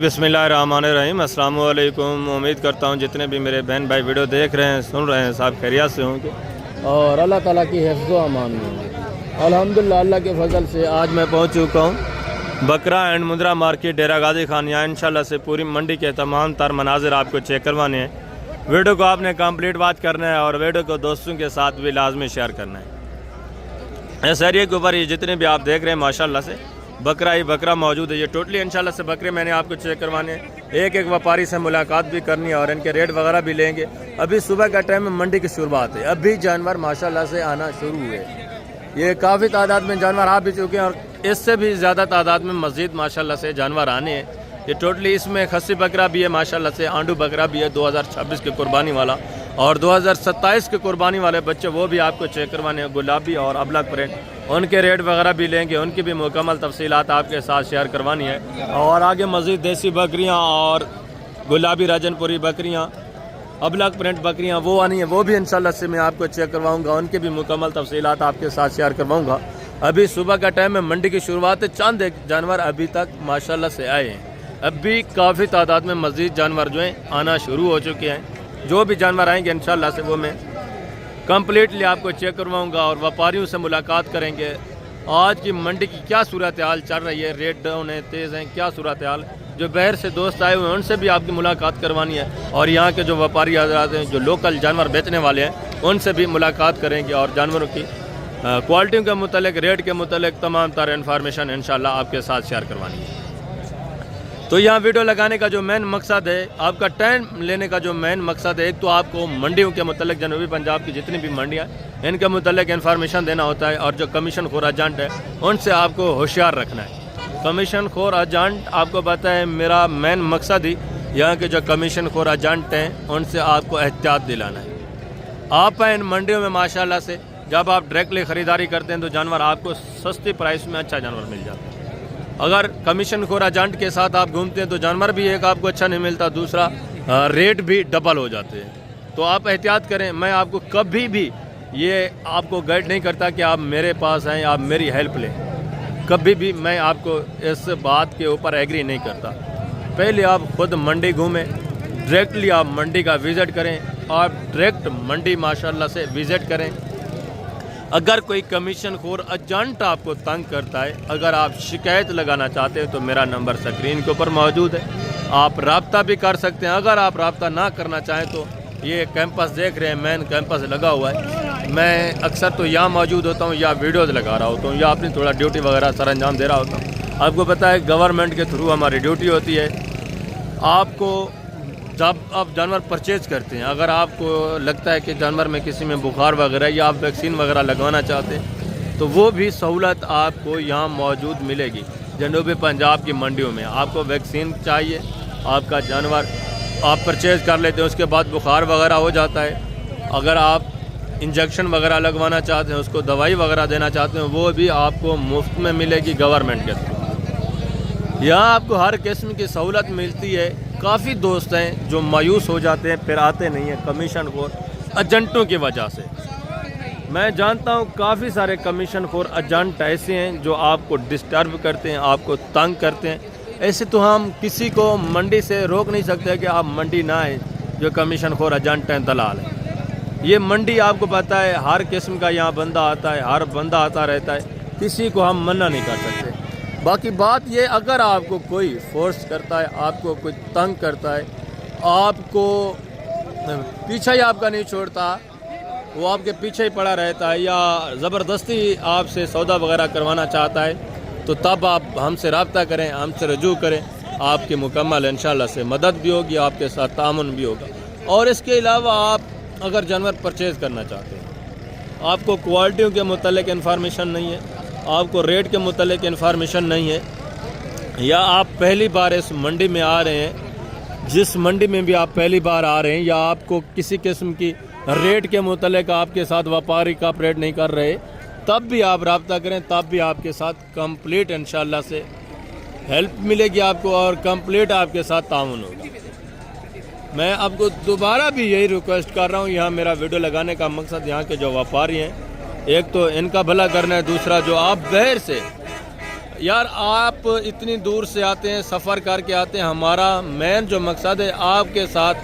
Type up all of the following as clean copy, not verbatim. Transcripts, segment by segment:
बिस्मिल्लाहिर्रहमानिर्रहीम। अस्सलाम वालेकुम। उम्मीद करता हूँ जितने भी मेरे बहन भाई वीडियो देख रहे हैं, सुन रहे हैं, सब खैरियत से होंगे और अल्लाह ताला की हिफ्ज़ व अमान में होंगे। अल्हम्दुलिल्लाह, अल्लाह के फजल से आज मैं पहुँच चुका हूँ बकरा एंड मुंद्रा मार्केट डेरा गाजी खान। यहाँ इंशाल्लाह से पूरी मंडी के तमाम तर मनाजिर आपको चेक करवाने हैं। वीडियो को आपने कंप्लीट बात करना है और वीडियो को दोस्तों के साथ भी लाजमी शेयर करना है। इस एरिया के ऊपर ये जितने भी आप देख रहे हैं माशाल्लाह से बकरा ही बकरा मौजूद है। ये टोटली इंशाल्लाह से बकरे मैंने आपको चेक करवाने हैं। एक एक व्यापारी से मुलाकात भी करनी है और इनके रेट वगैरह भी लेंगे। अभी सुबह का टाइम में मंडी की शुरुआत है, अभी जानवर माशाल्लाह से आना शुरू हुए। ये काफ़ी तादाद में जानवर आ भी चुके हैं और इससे भी ज़्यादा तादाद में मज़ीद माशाल्लाह से जानवर आने हैं। ये टोटली इसमें खस्सी बकरा भी है माशाल्लाह से, आंडू बकरा भी है 2026 के कुर्बानी वाला, और 2027 के कुर्बानी वाले बच्चे वो भी आपको चेक करवाने हैं। गुलाबी और अबलग प्रिंट, उनके रेट वगैरह भी लेंगे, उनकी भी मुकम्मल तफसीलात आपके साथ शेयर करवानी है। और आगे मज़ीद देसी बकरियां और गुलाबी राजनपुरी बकरियां, अबलग प्रिंट बकरियां वो आनी है, वो भी इंशाल्लाह से मैं आपको चेक करवाऊंगा, उनकी भी मुकम्मल तफसीलात आपके साथ शेयर करवाऊंगा। अभी सुबह का टाइम में मंडी की शुरुआत है, चंद एक जानवर अभी तक माशाल्लाह से आए हैं। अभी काफ़ी तादाद में मज़ीद जानवर जो हैं आना शुरू हो चुके हैं। जो भी जानवर आएंगे इंशाल्लाह से वो मैं कम्प्लीटली आपको चेक करवाऊंगा और व्यापारियों से मुलाकात करेंगे। आज की मंडी की क्या सूरत हाल चल रही है, रेट डाउन है, तेज़ हैं, क्या सूरत हाल। जो बाहर से दोस्त आए हुए हैं उनसे भी आपकी मुलाकात करवानी है और यहाँ के जो व्यापारी हज़रात हैं, जो लोकल जानवर बेचने वाले हैं, उनसे भी मुलाकात करेंगे और जानवरों की क्वालिटियों के मुतल्लिक, रेट के मुतल्लिक तमाम तरह इन्फॉर्मेशन इंशाल्लाह आपके साथ शेयर करवानी है। तो यहाँ वीडियो लगाने का जो मेन मकसद है, आपका टाइम लेने का जो मेन मकसद है, एक तो आपको मंडियों के मुतल्लिक, जनूबी पंजाब की जितनी भी मंडियाँ इनके मुतल्लिक इन्फॉर्मेशन देना होता है। और जो कमीशन खोर एजेंट है उनसे आपको होशियार रखना है। कमीशन खोर एजेंट आपको पता है मेरा मेन मकसद ही यहाँ के जो कमीशन खोर एजेंट हैं उनसे आपको एहतियात दिलाना है। आप इन मंडियों में माशाल्लाह से जब आप डायरेक्टली ख़रीदारी करते हैं तो जानवर आपको सस्ती प्राइस में अच्छा जानवर मिल जाता है। अगर कमीशन खोर एजेंट के साथ आप घूमते हैं तो जानवर भी एक आपको अच्छा नहीं मिलता, दूसरा रेट भी डबल हो जाते हैं। तो आप एहतियात करें। मैं आपको कभी भी ये आपको गाइड नहीं करता कि आप मेरे पास आएँ, आप मेरी हेल्प लें, कभी भी मैं आपको इस बात के ऊपर एग्री नहीं करता। पहले आप खुद मंडी घूमें, डायरेक्टली आप मंडी का विज़िट करें, आप डायरेक्ट मंडी माशाल्लाह से विज़िट करें। अगर कोई कमीशन खोर एजेंट आपको तंग करता है, अगर आप शिकायत लगाना चाहते हैं तो मेरा नंबर स्क्रीन के ऊपर मौजूद है, आप रब्ता भी कर सकते हैं। अगर आप रब्ता ना करना चाहें तो ये कैंपस देख रहे हैं, मेन कैंपस लगा हुआ है। मैं अक्सर तो यहाँ मौजूद होता हूँ या वीडियोज़ लगा रहा होता हूँ या अपनी थोड़ा ड्यूटी वगैरह सर अंजाम दे रहा होता हूँ। आपको पता है गवर्नमेंट के थ्रू हमारी ड्यूटी होती है। आपको जब आप जानवर परचेज करते हैं, अगर आपको लगता है कि जानवर में किसी में बुखार वगैरह या आप वैक्सीन वगैरह लगवाना चाहते हैं तो वो भी सहूलत आपको यहाँ मौजूद मिलेगी। जनूबी पंजाब की मंडियों में आपको वैक्सीन चाहिए, आपका जानवर आप परचेज़ कर लेते हैं, उसके बाद बुखार वगैरह हो जाता है, अगर आप इंजेक्शन वगैरह लगवाना चाहते हैं, उसको दवाई वगैरह देना चाहते हैं, वो भी आपको मुफ्त में मिलेगी गवर्नमेंट के थ्रू। यहाँ आपको हर किस्म की सहूलत मिलती है। काफ़ी दोस्त हैं जो मायूस हो जाते हैं, फिर आते नहीं हैं कमीशन खोर एजेंटों की वजह से। मैं जानता हूँ काफ़ी सारे कमीशन खोर एजेंट ऐसे हैं जो आपको डिस्टर्ब करते हैं, आपको तंग करते हैं। ऐसे तो हम किसी को मंडी से रोक नहीं सकते कि आप मंडी ना आए जो कमीशन खोर एजेंट हैं, दलाल हैं। ये मंडी आपको पता है हर किस्म का यहाँ बंदा आता है, हर बंदा आता रहता है, किसी को हम मना नहीं कर सकते। बाकी बात ये, अगर आपको कोई फोर्स करता है, आपको कोई तंग करता है, आपको पीछा ही आपका नहीं छोड़ता, वो आपके पीछे ही पड़ा रहता है या ज़बरदस्ती आपसे सौदा वगैरह करवाना चाहता है, तो तब आप हमसे रब्ता करें, हमसे रजू करें। आपकी मुकम्मल इंशाल्लाह से मदद भी होगी, आपके साथ तामुन भी होगा। और इसके अलावा आप अगर जानवर परचेज़ करना चाहते हैं, आपको क्वालिटियों के मुतल्लिक इन्फॉर्मेशन नहीं है, आपको रेट के मुतल्लिक इन्फॉर्मेशन नहीं है, या आप पहली बार इस मंडी में आ रहे हैं, जिस मंडी में भी आप पहली बार आ रहे हैं, या आपको किसी किस्म की रेट के मुतल्लिक आपके साथ व्यापारी का ऑपरेट नहीं कर रहे, तब भी आप रब्ता करें, तब भी आपके साथ कंप्लीट इंशाल्लाह से हेल्प मिलेगी आपको और कंप्लीट आपके साथ ताउन होगा। मैं आपको दोबारा भी यही रिक्वेस्ट कर रहा हूँ, यहाँ मेरा वीडियो लगाने का मकसद यहाँ के जो व्यापारी हैं, एक तो इनका भला करना है, दूसरा जो आप बाहर से यार आप इतनी दूर से आते हैं, सफ़र करके आते हैं, हमारा मेन जो मकसद है आपके साथ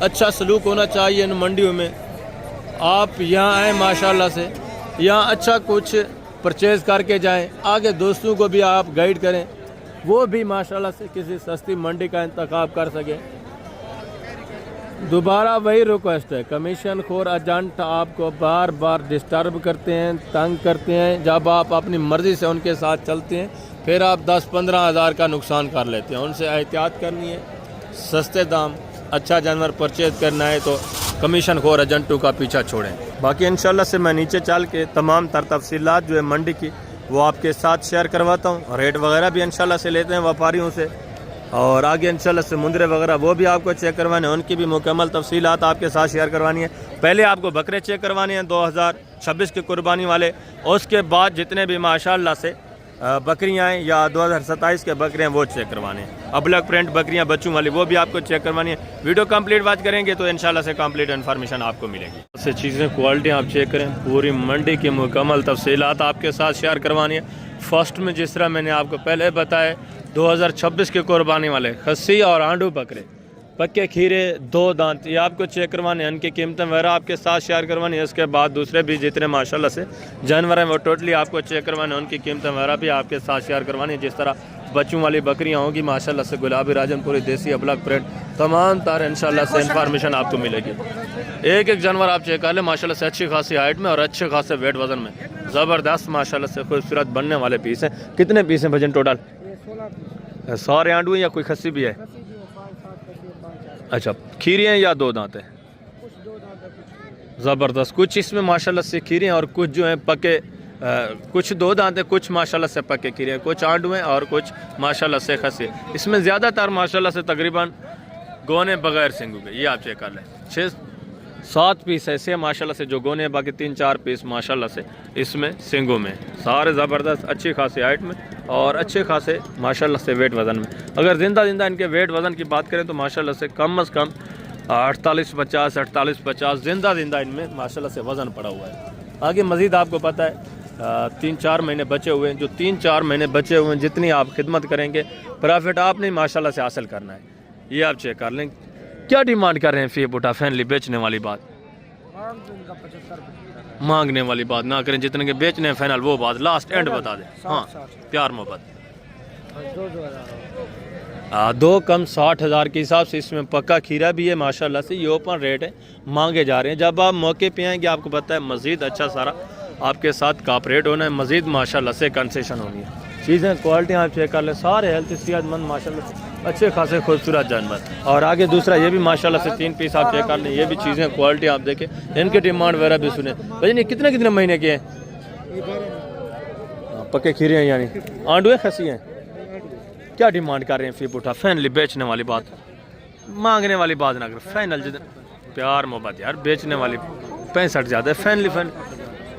अच्छा सलूक होना चाहिए। इन मंडियों में आप यहाँ आएँ माशाल्लाह से, यहाँ अच्छा कुछ परचेज़ करके जाएं, आगे दोस्तों को भी आप गाइड करें, वो भी माशाल्लाह से किसी सस्ती मंडी का इंतखाब कर सकें। दोबारा वही रिक्वेस्ट है, कमीशन खोर एजेंट आपको बार बार डिस्टर्ब करते हैं, तंग करते हैं। जब आप अपनी मर्ज़ी से उनके साथ चलते हैं फिर आप 10-15 हज़ार का नुकसान कर लेते हैं। उनसे एहतियात करनी है, सस्ते दाम अच्छा जानवर परचेज़ करना है तो कमीशन खोर एजेंटों का पीछा छोड़ें। बाकी इंशाल्लाह से मैं नीचे चल के तमाम तफसीलात जो है मंडी की वो आपके साथ शेयर करवाता हूँ। रेट वगैरह भी इंशाल्लाह से लेते हैं व्यापारियों से, और आगे इंशाल्लाह से मुंदरे वगैरह वो भी आपको चेक करवाने हैं, उनकी भी मुकम्मल तफसीलात आपके साथ शेयर करवानी है। पहले आपको बकरे चेक करवाने हैं 2026 की कुर्बानी वाले, उसके बाद जितने भी माशाल्लाह से बकरियां हैं या 2027 के बकरे हैं वो चेक करवाने हैं। अबलग प्रिंट बकरियां बच्चों वाली वो भी आपको चेक करवानी है। वीडियो कंप्लीट वॉच करेंगे तो इंशाल्लाह से कंप्लीट इन्फॉर्मेशन आपको मिलेगी। उससे चीज़ें क्वालिटी आप चेक करें, पूरी मंडी की मुकम्मल तफसीलात आपके साथ शेयर करवानी है। फर्स्ट में जिस तरह मैंने आपको पहले बताया 2026 के कुर्बानी वाले खस्सी और आंडू बकरे, पक्के खीरे, 2 दांत, ये आपको चेक करवाने हैं, उनकी कीमतें वगैरह आपके साथ शेयर करवानी है। उसके बाद दूसरे भी जितने माशाल्लाह से जानवर हैं वो टोटली आपको चेक करवाने हैं, उनकी कीमतें वगैरह भी आपके साथ शेयर करवानी है। जिस तरह बच्चों वाली बकरियां होंगी माशाल्लाह से, गुलाबी राजनपुरी, देसी, अबलग प्रिंट, तमाम तार इंशाल्लाह से इन्फॉर्मेशन आपको मिलेगी। एक एक जानवर आप चेक कर लें माशाल्लाह से, अच्छी खासी हाइट में और अच्छे खासे वेट वजन में, ज़बरदस्त माशाल्लाह से खूबसूरत बनने वाले पीस हैं। कितने पीस हैं भजन टोटल? 100 आंडू हैं या कोई खस्सी भी है? अच्छा, खीरे हैं या 2 दांत हैं? ज़बरदस्त, कुछ इसमें माशाल्लाह से खीरे हैं और कुछ जो हैं पके, कुछ 2 दांत हैं, कुछ माशाल्लाह से पके खीरे हैं, कुछ आंडू हैं और कुछ माशाल्लाह से खस्सी। इसमें ज़्यादातर माशाल्लाह से तकरीबन गोने बगैर सिंगू के, ये आप चेक कर लें। 6-7 पीस ऐसे हैं माशाल्लाह से जो गोने, बाकी 3-4 पीस माशाल्लाह से इसमें सिंगू में, सारे ज़बरदस्त अच्छी खासी हाइट में और अच्छे खासे माशाल्लाह से वेट वज़न में। अगर ज़िंदा इनके वेट वज़न की बात करें तो माशाल्लाह से कम से कम 48-50 ज़िंदा इनमें माशाल्लाह से वज़न पड़ा हुआ है। आगे मज़ीद आपको पता है 3-4 महीने बचे हुए हैं, जो 3-4 महीने बचे हुए हैं जितनी आप खिदमत करेंगे प्रॉफिट आपने माशाल्लाह से हासिल करना है। ये आप चेक कर लें। क्या डिमांड कर रहे हैं फी बूटा फैनली? बेचने वाली बात, मांगने वाली बात ना करें, जितने के बेचने हैं फाइनल वो बात, लास्ट एंड बता दें। हाँ, प्यार मोहब्बत 2 कम 60,000 के हिसाब से। इसमें पक्का खीरा भी है माशाल्लाह से, ये ओपन रेट है, मांगे जा रहे हैं। जब आप मौके पे आएंगे आपको पता है मज़ीद अच्छा सारा आपके साथ कॉपरेट होना है, मज़ीद माशाल्लाह से कंसेशन होनी है। चीज़ें क्वालिटी आप चेक कर लें, सारे हेल्थ सेहतमंद माशाल्लाह से अच्छे खासे खूबसूरत जानवर। और आगे दूसरा ये भी माशाल्लाह से 3 पीस आप चेक कर लें, ये भी चीज़ें क्वालिटी आप देखें, इनकी डिमांड वगैरह भी सुने। भाई नहीं कितने महीने के हैं? पक्के खीरे हैं यानी आंडू है, खसी हैं। क्या डिमांड कर रहे हैं फी बूटा फैनली? बेचने वाली बात, मांगने वाली बात ना कर, फाइनल जितने प्यार मोहब्बत यार, बेचने वाली 65 ज़्यादा है, फैन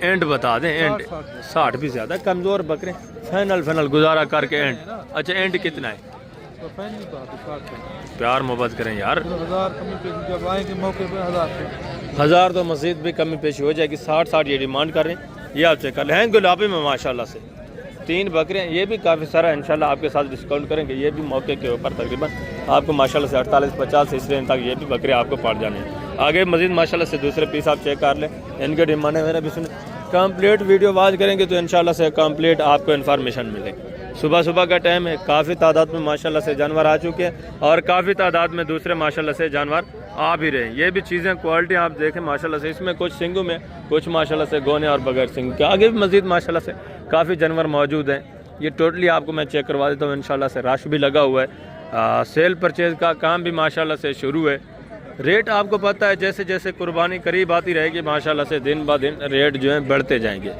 एंड बता दें, एंड 60 भी ज़्यादा, कमज़ोर बकरे, फाइनल गुजारा करके एंड। अच्छा एंड कितना है? प्यार मोहब्बत करें यार, 1000 तो मज़ीद भी कमी पेशी हो जाएगी। 60 ये डिमांड कर रहे हैं, ये आप चेक कर लें। गुलाबी में माशाल्लाह से 3 बकरे हैं, ये भी काफ़ी सारा इंशाल्लाह आपके साथ डिस्काउंट करेंगे। ये भी मौके के ऊपर तकरीबन आपको माशाल्लाह से 48-50 इस रेंज तक ये भी बकरे आपको पड़ जाने हैं। आगे मज़ीद माशाल्लाह से दूसरे पीस आप चेक कर लें, इनके डिमांड है मेरा भी सुने। कंप्लीट वीडियो वॉच करेंगे तो इंशाल्लाह से कंप्लीट आपको इन्फॉर्मेशन मिलेगी। सुबह का टाइम है, काफ़ी तादाद में माशाल्लाह से जानवर आ चुके हैं और काफ़ी तादाद में दूसरे माशाल्लाह से जानवर आ भी रहे हैं। ये भी चीज़ें क्वालिटी आप देखें माशाल्लाह से, इसमें कुछ सिंगू में, कुछ माशाल्लाह से गोने और बगैर सिंगू के। आगे भी मज़ीद माशाल्लाह से काफ़ी जानवर मौजूद हैं। ये टोटली आपको मैं चेक करवा देता हूँ। इंशाल्लाह से रश भी लगा हुआ है, सेल परचेज़ का काम भी माशाल्लाह से शुरू है। रेट आपको पता है जैसे जैसे कुर्बानी करीब आती रहेगी माशाल्लाह से दिन ब दिन रेट जो है बढ़ते जाएंगे।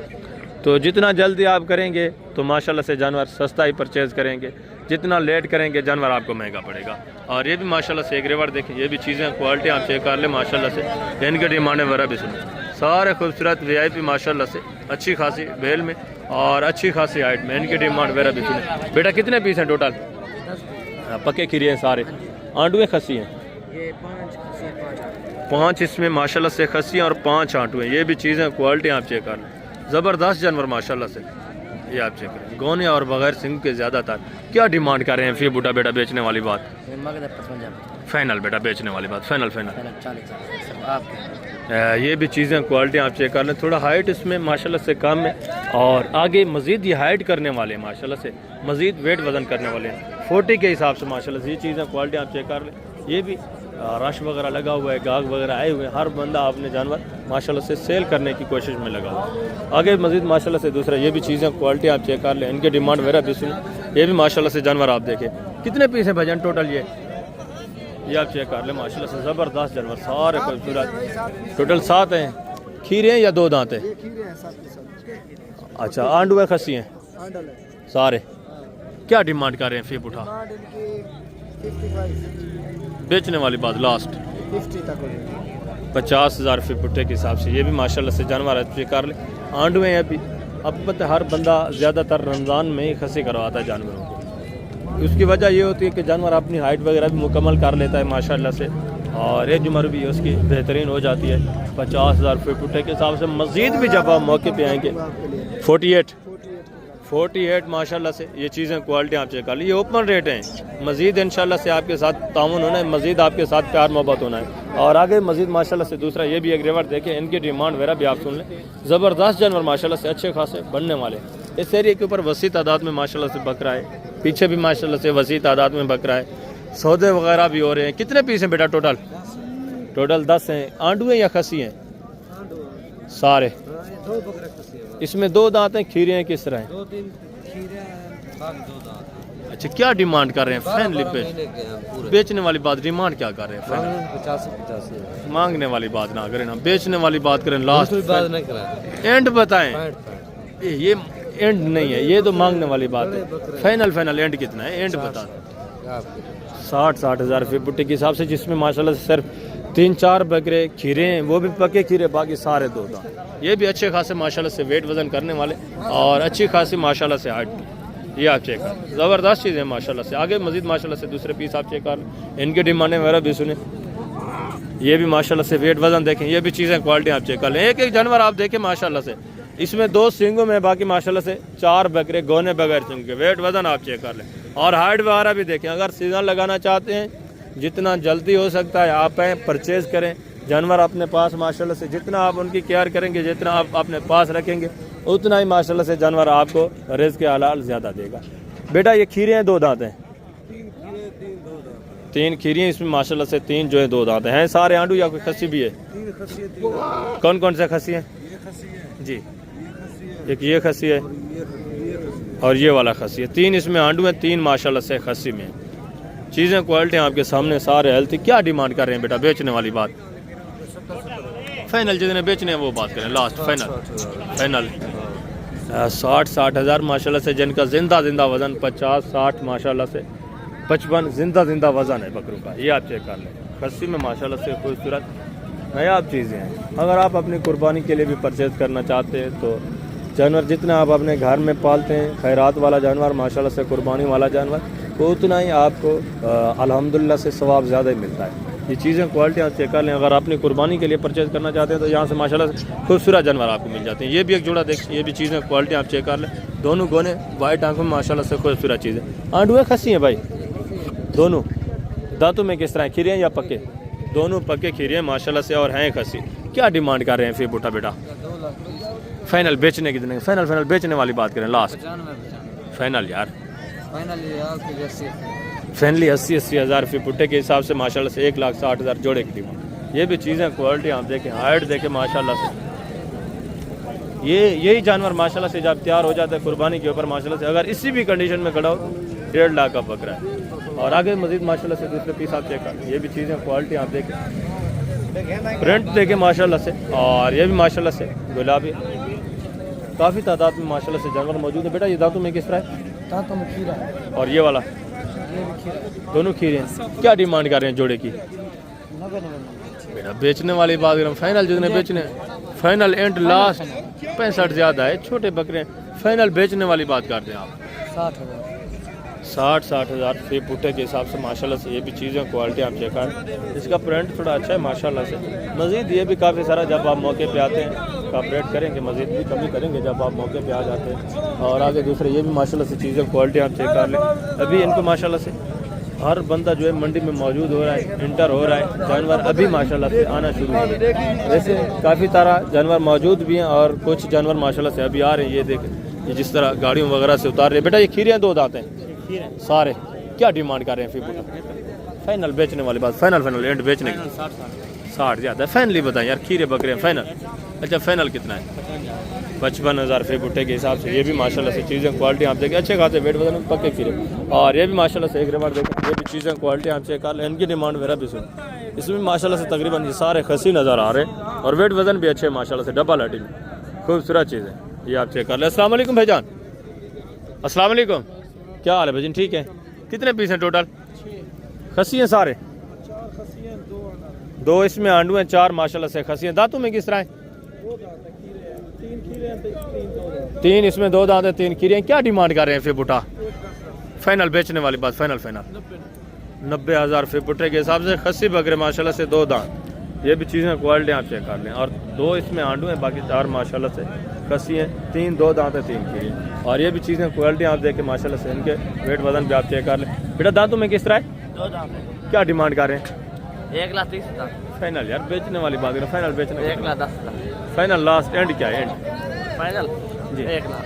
तो जितना जल्दी आप करेंगे तो माशाल्लाह से जानवर सस्ता ही परचेज़ करेंगे, जितना लेट करेंगे जानवर आपको महंगा पड़ेगा। और ये भी माशाल्लाह से एक रिवर देखें, ये भी चीज़ें क्वालिटी आप चेक कर लें माशाल्लाह से, इनके डिमांड वगैरह भी सुने। सारे खूबसूरत VIP माशाल्लाह से अच्छी खासी बेल में और अच्छी खासी हाइट में, इनकी डिमांड वगैरह भी सुने। बेटा कितने पीस हैं टोटल? पक्के खीरे हैं सारे, आंडू खसी हैं, ये 5 खस्सी 5 5 इसमें माशाल्लाह से खस्सियाँ और 5 आंटू हैं। ये भी चीज़ें क्वालिटी आप चेक कर लें, ज़बरदस्त जानवर माशाल्लाह से। ये आप चेक करें, गोने और बगैर सिंग के ज़्यादातर। क्या डिमांड कर रहे हैं फिर बूटा बेटा बेचने वाली बात? फाइनल बेटा बेचने वाली बात, फाइनल 40। ये भी चीज़ें क्वालिटी आप चेक कर लें। थोड़ा हाइट इसमें माशाल्लाह से कम है और आगे मज़ीद ये हाइट करने वाले हैं माशाल्लाह से, मज़ीद वेट वज़न करने वाले हैं 40 के हिसाब से माशाल्लाह से। ये चीज़ें क्वालिटी आप चेक कर लें। ये भी रश वगैरह लगा हुआ है, गाग वगैरह आए हुए हैं। हर बंदा अपने जानवर माशाल्लाह से सेल करने की कोशिश में लगा हुआ है। आगे मज़ीद माशाल्लाह से दूसरा ये भी चीज़ें क्वालिटी आप चेक कर लें, इनके डिमांड वगैरह भी सुने। ये भी माशाल्लाह से जानवर आप देखें। कितने पीस हैं भाईजान टोटल? ये आप चेक कर लें माशाल्लाह से, ज़बरदस्त जानवर सारे खूबसूरत। टोटल 7 हैं। खीरे हैं या 2 दांत हैं? अच्छा, आंडू है खस्सी हैं सारे। क्या डिमांड कर रहे हैं फिर उठा? बेचने वाली बात लास्ट 50,000 फी पुट्टे के हिसाब से। ये भी माशाल्लाह से जानवर है, कर ले। आंडू हैं अभी। अब पता हर बंदा ज़्यादातर रमज़ान में ही खस्सी करवाता है जानवरों को। उसकी वजह ये होती है कि जानवर अपनी हाइट वगैरह भी मुकम्मल कर लेता है माशाल्लाह से, और एज उम्र भी उसकी बेहतरीन हो जाती है। 50,000 फी पुट्टे के हिसाब से। मज़ीद भी जब आप मौके पे आएंगे 48 माशाल्लाह से। ये चीज़ें क्वालिटी आप चेक कर ली। ये ओपन रेट हैं। मज़ीद इंशाल्लाह से आपके साथ ताउन होना है, मज़ीद आपके साथ प्यार मोहब्बत होना है। और आगे मज़ीद माशाल्लाह से दूसरा ये भी एक रिवर देखें, इनकी डिमांड वगैरह भी आप सुन लें। ज़बरदस्त जानवर माशाल्लाह से, अच्छे खासे बनने वाले। इस एरिया के ऊपर वसी तादाद में माशाल्लाह से बकरा है, पीछे भी माशाल्लाह से वसी तादाद में बकरा है। सौदे वगैरह भी हो रहे हैं। कितने पीस हैं बेटा टोटल? टोटल 10 हैं। आंडू हैं या खस्सी हैं? सारे। इसमें 2 दांत हैं। खीरे हैं किस तरह हैं? अच्छा, क्या डिमांड कर रहे हैं फाइनली पे? बेचने वाली बात, डिमांड क्या कर रहे हैं? 50 मांगने वाली बात ना करें ना, बेचने वाली बात करें। लास्ट एंड बताएं। ये एंड नहीं है, ये तो मांगने वाली बात है। फाइनल एंड कितना है? एंड बता। 60,000 फी पुट्टी के हिसाब से, जिसमें माशाल्लाह से सिर्फ 3-4 बकरे खीरे हैं, वो भी पके खीरे, बाकी सारे 2 दांत। ये भी अच्छे खासे माशाल्लाह से वेट वजन करने वाले और अच्छी खासी माशाल्लाह से हाइट। ये आप चेक कर, ज़बरदस्त चीज़ है माशाल्लाह से। आगे मज़ीद माशाल्लाह से दूसरे पीस आप चेक कर, इनके डिमांडें वगैरह भी सुने। ये भी माशाल्लाह से वेट वजन देखें। ये भी चीज़ें क्वालिटी आप चेक कर लें। एक जानवर आप देखें माशाल्लाह से, इसमें 2 सींगों में, बाकी माशाल्लाह से 4 बकरे गोने बगैर सींग के। वेट वजन आप चेक कर लें और हाइट वगैरह भी देखें। अगर सीजन लगाना चाहते हैं, जितना जल्दी हो सकता है आप आएँ, परचेज़ करें। जानवर अपने पास माशाल्लाह से, जितना आप उनकी केयर करेंगे, जितना आप अपने पास रखेंगे, उतना ही माशाल्लाह से जानवर आपको रिज़्क़ के हलाल ज़्यादा देगा। बेटा ये खीरे हैं 2 दांत हैं? 3 खीरे हैं इसमें माशाल्लाह से। 3 जो है 2 दांत हैं। सारे आंडू या कोई खस्सी भी है? कौन कौन से खस्सी हैं जी? एक ये खस्सी है और ये वाला खस्सी है। 3 इसमें आंडू हैं, 3 माशाल्लाह से खस्सी में। चीज़ें क्वालिटी आपके सामने सारे हेल्थी। क्या डिमांड कर रहे हैं बेटा बेचने वाली बात? फाइनल जितने बेचने हैं वो बात करें, लास्ट फाइनल 60,000 माशाल्लाह से, जिनका जिंदा वज़न 50-60 माशाल्लाह से 55 जिंदा वज़न है बकरों का। ये आप चेक कर लें। खस्सी में माशाल्लाह से खूबसूरत नायाब चीज़ें हैं। अगर आप अपनी कुर्बानी के लिए भी परचेज़ करना चाहते हैं तो जानवर जितना आप अपने घर में पालते हैं, खैरात वाला जानवर माशाल्लाह से, कुर्बानी वाला जानवर, तो उतना ही आपको अल्हम्दुलिल्लाह से सवाब ज़्यादा ही मिलता है। ये चीज़ें क्वालिटी आप चेक कर लें। अगर अपनी कुर्बानी के लिए परचेज़ करना चाहते हैं तो यहाँ से माशाल्लाह से खूबसूरत जानवर आपको मिल जाते हैं। ये भी एक जोड़ा देख, ये भी चीज़ें क्वालिटी आप चेक कर लें। दोनों गोने वाइट आंखों में माशाल्लाह से खूबसूरत चीज़ें। आंडू है खस्सी हैं भाई? दोनों। दांतों में किस तरह, खीरे हैं या पक्के? दोनों पक्के खीरे हैं माशाल्लाह से और हैं खस्सी। क्या डिमांड कर रहे हैं फिर बूटा बेटा? फाइनल बेचने कितने? फाइनल बेचने वाली बात करें, लास्ट फाइनल यार फाइनली 80,000 फी पुट्टे के हिसाब से माशाल्लाह से 1,60,000 जोड़े की डिमांड। ये भी चीज़ें क्वालिटी आप देखें, हाइट देखें माशाल्लाह से। यही जानवर माशाल्लाह से जब तैयार हो जाता है कुर्बानी के ऊपर माशाल्लाह से, अगर इसी भी कंडीशन में खड़ा हो 1.5 लाख का बकरा है। और आगे मजीद माशाल्लाह से दूसरे पीस आप चेक कर। ये भी चीज़ें क्वालिटी आप देखें, प्रिंट देखें माशाल्लाह से। और ये भी माशाल्लाह से गुलाबी, काफ़ी तादाद में माशाल्लाह से जानवर मौजूद है। बेटा ये दांतों में किस तरह है? दांतों में खीरा है और ये वाला, दोनों खीरे हैं। क्या डिमांड कर रहे हैं जोड़े की? बेटा बेचने वाली बात करें, फाइनल जितने बेचने, फाइनल एंड लास्ट 65 ज़्यादा है, छोटे बकरे। फाइनल बेचने वाली बात करते हैं आप 60 हज़ार फी पुट्टे के हिसाब से माशाल्लाह से ये भी चीज़ें क्वालिटी आप चेक करें। इसका प्रिंट थोड़ा अच्छा है माशाल्लाह से। मज़ीद ये भी काफ़ी सारा जब आप मौके पे आते हैं कॉपरेट करेंगे, मज़ीद भी कमी करेंगे जब आप मौके पे आ जाते हैं। और आगे दूसरे ये भी माशाल्लाह से चीज़ें क्वालिटी आप चेक कर लें। अभी इनको माशाल्लाह से हर बंदा जो है मंडी में मौजूद हो रहा है, इंटर हो रहा है, जानवर अभी माशाल्लाह से आना शुरू हो गए। वैसे काफ़ी सारा जानवर मौजूद भी हैं और कुछ जानवर माशाल्लाह से अभी आ रहे हैं। ये देखें, ये जिस तरह गाड़ियों वगैरह से उतार रहे हैं। बेटा ये खीरे दो दांत हैं सारे, क्या डिमांड कर रहे हैं फिर? फाइनल बेचने वाली बात, फाइनल एंड बेचने की 60 ज़्यादा है। फाइनली बताएं यार, खीरे बकरे फाइनल। अच्छा फाइनल कितना है? 55,000 फी बुट्टे के हिसाब से ये भी माशाल्लाह से चीज़ें क्वालिटी आप देखें अच्छे खाते वेट वजन पक्के खीरे। और ये भी माशाल्लाह से एक रिवार्ड देखें, ये भी चीज़ें क्वालिटी आप चेक कर लें। इनकी डिमांड मेरा भी सुन, इसमें माशाल्लाह से तकरीबन ये सारे खसी नज़र आ रहे हैं और वेट वजन भी अच्छे माशाल्लाह से, डबल हड्डी में खूबसूरत चीज़ है। ये आप चेक कर लें। अस्सलाम वालेकुम भाईजान। अस्सलाम वालेकुम, क्या हाल है भाईजान? ठीक है। कितने पीस हैं टोटल? खसी हैं सारे? 2 इसमें आंडू हैं, 4 माशाल्लाह से खसी हैं। दांतों में किस तरह है? 3 इसमें 2 दांत हैं, 3 खीरे हैं। क्या डिमांड कर रहे हैं फिर बुटा? फाइनल बेचने वाली बात, फाइनल 90,000 फी बुट्टे के हिसाब से खसी बकरे माशाल्लाह से 2 दांत। ये भी चीज़ें क्वालिटी आप चेक कर लें। और 2 इसमें आंडू हैं, बाकी 4 माशाल्लाह से खसी हैं। 3 2 दांत है, 3 खीरे। और ये भी चीज़ें क्वालिटी आप देखें माशाल्लाह से, इनके वेट वजन भी आप चेक कर लें। बेटा दांतों में किस तरह है? 2 दांत है। क्या डिमांड कर रहे हैं? 1,30,000। फाइनल यार बेचने वाली बात है, फाइनल बेचने 1,10,000। फाइनल लास्ट एंड क्या है? एंड फाइनल जी 1 लाख।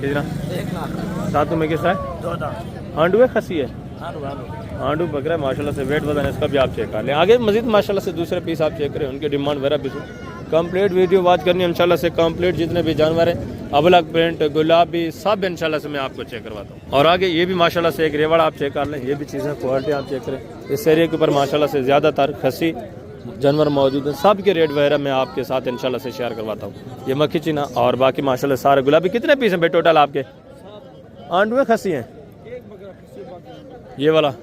कितना? 1 लाख। दांतों में किस तरह है? 2 दांत। आंडू है खसी है? आलू। आंडू बकरा माशाल्लाह से वेट वजन इसका भी आप चेक कर लें। आगे मजीद माशाल्लाह से दूसरे पीस आप चेक करें, उनकी डिमांड वगैरह भी कंप्लीट वीडियो वॉच करनी है इंशाल्लाह से। कंप्लीट जितने भी जानवर हैं, अबलग प्रिंट गुलाबी सब इंशाल्लाह से मैं आपको चेक करवाता हूँ। और आगे ये भी माशाल्लाह से एक रेवड़ आप चेक कर लें। ये भी चीज़ें क्वालिटी आप चेक करें। इस एरिया के ऊपर माशाल्लाह से ज़्यादातर खसी जानवर मौजूद हैं। सब के रेट वगैरह मैं आपके साथ इंशाल्लाह से शेयर करवाता हूँ। ये मक्खी चीना और बाकी माशाल्लाह सारे गुलाबी। कितने पीस हैं भाई टोटल आपके? आंडू है खसी हैं? ये वाला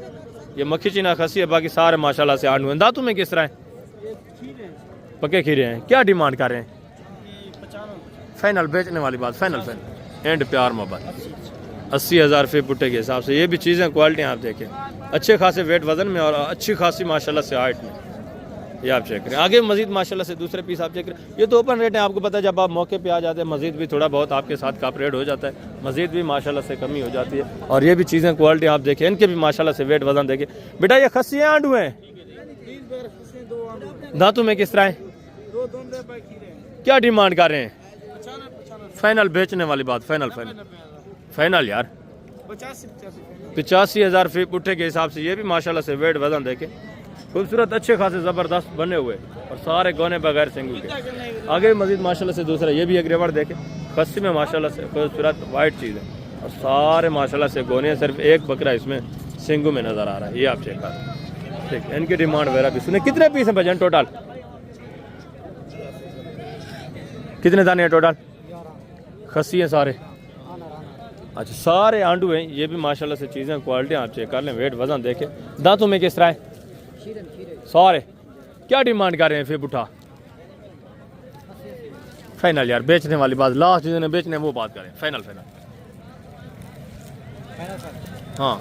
ये मक्खी चीना खसी है, बाकी सारे माशाल्लाह से आंडू हैं। दांतों में किस तरह है? पक्के खीरे हैं। क्या डिमांड कर रहे हैं? फाइनल बेचने वाली बात, फाइनल एंड प्यार मोहब्बत 80,000 फी पुट्टे के हिसाब से। ये भी चीज़ें क्वालिटी आप देखें, अच्छे खासे वेट वजन में और अच्छी खासी माशाल्लाह से हाइट में। ये आप चेक करें। आगे मजीद माशाल्लाह से दूसरे पीस आप चेक करें। ये तो ओपन रेट है, आपको पता है जब आप मौके पे आ जाते हैं मजीद भी थोड़ा बहुत आपके साथ कॉपरेट हो जाता है, मजीद भी माशाल्लाह से कमी हो जाती है। और ये भी चीज़ें क्वालिटी आप देखें, इनके भी माशाल्लाह से वेट वजन देखें। बेटा ये खसी हैं आंडू हैं? दांतों में किस तरह है? क्या डिमांड कर रहे हैं? फाइनल बेचने वाली बात, फाइनल यार 85,000 फी पुट्टे के हिसाब से। ये भी माशाल्लाह से वेट वजन देखें, खूबसूरत अच्छे खासे ज़बरदस्त बने हुए और सारे गोने बगैर सिंगू के। आगे मजीद माशाल्लाह से दूसरा ये भी एक रेवड़ देखें, खस्सी में माशाल्लाह से खूबसूरत वाइट चीज़ है और सारे माशाल्लाह से गोने। सिर्फ एक बकरा इसमें सिंगू में नज़र आ रहा है। ये आप चेक करें। ठीक है, इनकी डिमांड वगैरह भी सुने। कितने पीस हैं भजन टोटल? कितने दाने हैं टोटल? खस्सी हैं सारे? अच्छा सारे आंडू हैं। ये भी माशाल्लाह से चीज़ें क्वालिटी आप चेक कर लें, वेट वजन देखें। दांतों में किस तरह है? सारे। क्या डिमांड कर रहे हैं फिर बुठा? फाइनल यार बेचने वाली बात, लास्ट जिन्होंने बेचने वो बात करें। फाइनल हाँ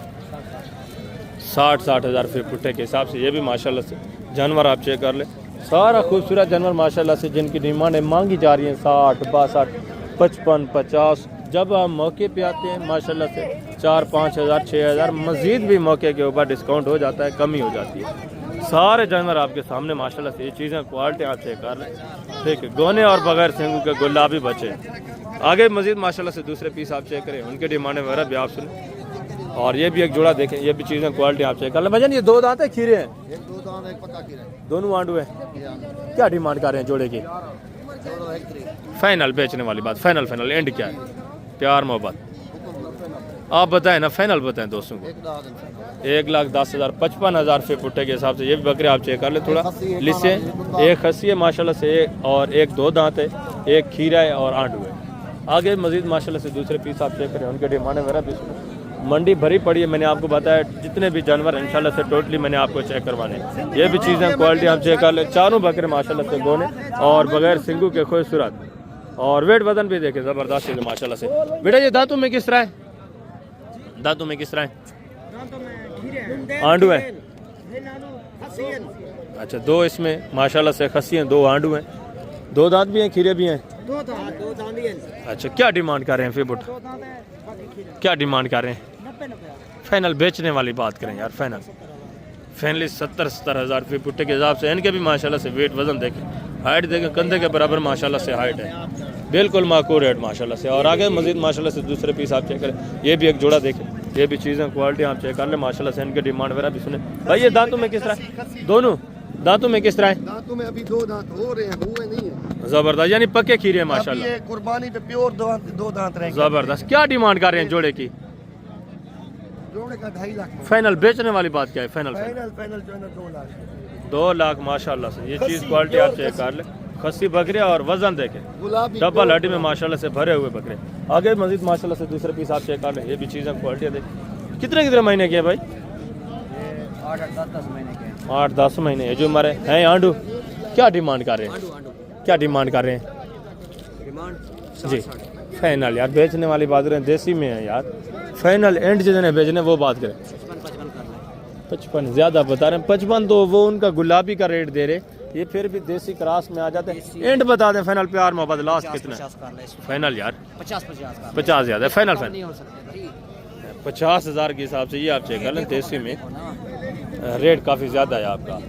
60,000 फी पुट्टे के हिसाब से। ये भी माशाल्लाह से जानवर आप चेक कर ले, सारा खूबसूरत जानवर माशाल्लाह से, जिनकी डिमांड है मांगी जा रही है 60 62 55 50। जब आप मौके पे आते हैं माशाल्लाह से 4-5 हज़ार 6 हज़ार मज़ीद भी मौके के ऊपर डिस्काउंट हो जाता है, कमी हो जाती है। सारे जानवर आपके सामने माशाल्लाह से। ये चीज़ें क्वालिटी आप चेक कर लें। ठीक है, गोने और बगैर सिंगू के गुलाबी बचे। आगे मज़ीद माशाल्लाह से दूसरे पीस आप चेक करें, उनके डिमांड वगैरह भी आप सुने। और ये भी एक जोड़ा देखें, ये भी चीज़ें क्वालिटी आप चेक कर लें। भजन ये 2 दांत है खीरे हैं? एक 2 दांत, एक पक्का खीरा है। दोनों आंडू है। क्या डिमांड कर रहे हैं जोड़े की? फाइनल बेचने वाली बात, फाइनल एंड क्या है? प्यार मोहब्बत आप बताएं ना, फाइनल बताएं दोस्तों को। 1,10,000 55,000 फी पुट्टे के हिसाब से। ये भी बकरे आप चेक कर ले थोड़ा लिसे। एक खस्सी है माशाल्लाह से, और एक 2 दांत है, एक खीरा है और आंडू है। आगे मजीद माशाल्लाह से दूसरे पीस आप चेक करें, उनके डिमांड वगैरह भी सुने। मंडी भरी पड़ी है, मैंने आपको बताया जितने भी जानवर इंशाल्लाह से टोटली मैंने आपको चेक करवाने। ये भी चीज़ें क्वालिटी आप चेक कर ले। चारों बकरे माशाल्लाह से गोने और बगैर सिंगू के खूबसूरत, और वेट वजन भी देखे ज़बरदस्त है माशाल्लाह से। बेटा ये दांतों में किस तरह है? दांतों में किस तरह है? आंडू है। अच्छा, दो इसमें माशाल्लाह से खस्सी हैं, दो आंडू हैं, दो दांत भी हैं, खीरे भी हैं। अच्छा, क्या डिमांड कर रहे हैं फिर बुट? क्या डिमांड कर रहे हैं? फाइनल बेचने वाली बात करें यार, फाइनली 70-70 हज़ार फी पुट्टे के हिसाब से। इनके भी माशाल्लाह से वेट वजन देखें, हाइट देखें, कंधे के बराबर माशाल्लाह से हाइट है, बिल्कुल माकूल रेट माशाल्लाह से। और आगे मजीद माशाल्लाह से दूसरे पीस आप चेक करें, ये भी एक जोड़ा देखें, ये भी चीज़ें क्वालिटी आप चेक कर लें माशाल्लाह से। इनके डिमांड वगैरह भी सुने भाई। ये दांतों में किस तरह, दोनों दांतों में किस तरह है? दांतों में अभी 2 दांत हो रहे हैं, हुए नहीं है। जबरदस्त, यानी पक्के खीरे हैं माशाल्लाह। ये कुर्बानी पे प्योर 2 दांत रहेंगे। जबरदस्त। क्या डिमांड कर रहे हैं जोड़े की? जोड़े का 2.5 लाख। फाइनल बेचने वाली बात क्या है? फाइनल फाइनल जो है ना 2 लाख। 2 लाख माशाल्लाह से। ये चीज़ क्वालिटी आप चेक कर ले, खस्सी बकरे और वजन देखें, गुलाबी डबल हड्डी में माशाल्लाह से भरे हुए बकरे। आगे मजीद माशाल्लाह से दूसरे पीस आप चेक कर लें, ये भी चीज़ें क्वालिटी देखें। कितने महीने के भाई? 8-10 महीने के। 8-10 महीने है जो हमारे हैं आंडू। क्या डिमांड कर रहे हैं? क्या डिमांड कर रहे हैं जी? फाइनल यार बेचने वाली बात करें, देसी में है यार। फाइनल एंड जितने बेचने वो बात करें। 55 ज़्यादा बता रहे हैं। 55 तो वो उनका गुलाबी का रेट दे रहे, ये फिर भी देसी क्रॉस में आ जाते हैं। एंड बता दें फाइनल, प्यार मोहब्बत लास्ट कितना? फाइनल यार 50 ज़्यादा है। फाइनल 50 हज़ार के हिसाब से ये आप चेक कर लें, देसी में रेट काफ़ी ज़्यादा है आपका।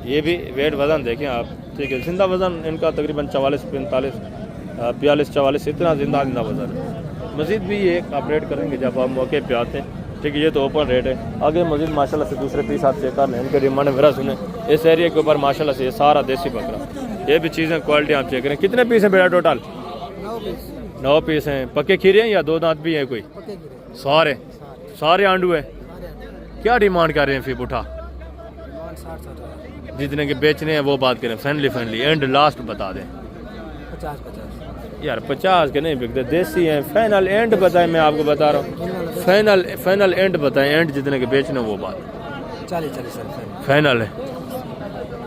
ये भी वेट वज़न देखें आप, ठीक है। जिंदा वज़न इनका तकरीबन 44 इतना जिंदा वज़न है। मज़ीद भी ये अपडेट करेंगे जब आप मौके पे आते हैं, ठीक है। ये तो ओपन रेट है। आगे मज़ीद माशाल्लाह से दूसरे पीस आप चेक कर लें, इनके डिमांड मेरा सुने। इस एरिया के ऊपर माशाल्लाह से ये सारा देसी बकरा, ये भी चीज़ें क्वालिटी आप चेक करें। कितने पीस हैं बेटा टोटल? 9 पीस हैं। पक्के खीरे हैं या 2 दांत भी हैं कोई? सारे आंडू हैं। क्या डिमांड कर रहे हैं फिर बुठा? जितने के बेचने हैं वो बात करें। फाइनली एंड लास्ट बता दें। 50 यार 50 के नहीं बिकते, देसी हैं। फाइनल एंड बताएं, मैं आपको बता रहा हूँ। फाइनल एंड बताएं, एंड जितने के बेचने वो बात 40 फाइनल है।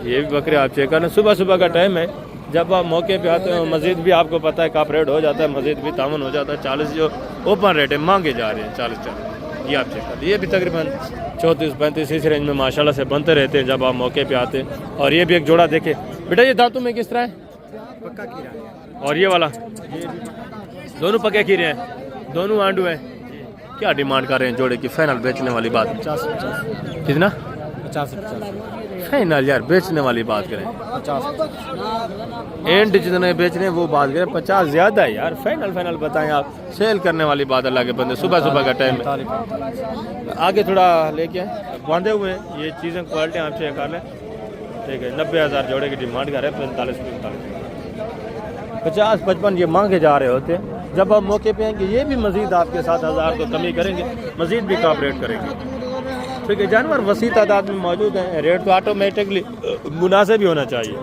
ये भी बकरे आप चेक करना, सुबह का टाइम है, जब आप मौके पे आते हो मजीद भी आपको पता है कप रेट हो जाता है, मजीद भी तामन हो जाता है। 40 जो ओपन रेट है मांगे जा रहे हैं 40। ये आप चेक कर, ये भी तकरीबन 34-35 इस रेंज में माशाल्लाह से बनते रहते हैं जब आप मौके पे आते हैं। और ये भी एक जोड़ा देखे बेटा, ये दांतों में किस तरह है? पक्का खीरा। और ये वाला दोनों पक्के खीरे हैं, दोनों आंडू हैं। क्या डिमांड कर रहे हैं जोड़े की? फाइनल बेचने वाली बात 50 कितना? 50 फाइनल यार बेचने वाली बात करें, 50 एंड जितने बेचने वो बात करें। 50 ज़्यादा है यार। फाइनल बताएं आप। सेल करने वाली बात अल्लाह के बंदे, सुबह का टाइम है। आगे थोड़ा लेके बांधे हुए हैं, ये चीज़ें क्वालिटी आप चेक कर लें, ठीक है। 90,000 जोड़े की डिमांड कर रहे हैं। 45 50-55 ये मांगे जा रहे होते हैं। जब आप मौके पे आएंगे ये भी मजीद आपके 7,000 तो कमी करेंगे, मजीद भी कॉपरेट करेंगे, ठीक है। जानवर वसी तादाद में मौजूद हैं, रेट तो ऑटोमेटिकली मुनासिब ही होना चाहिए।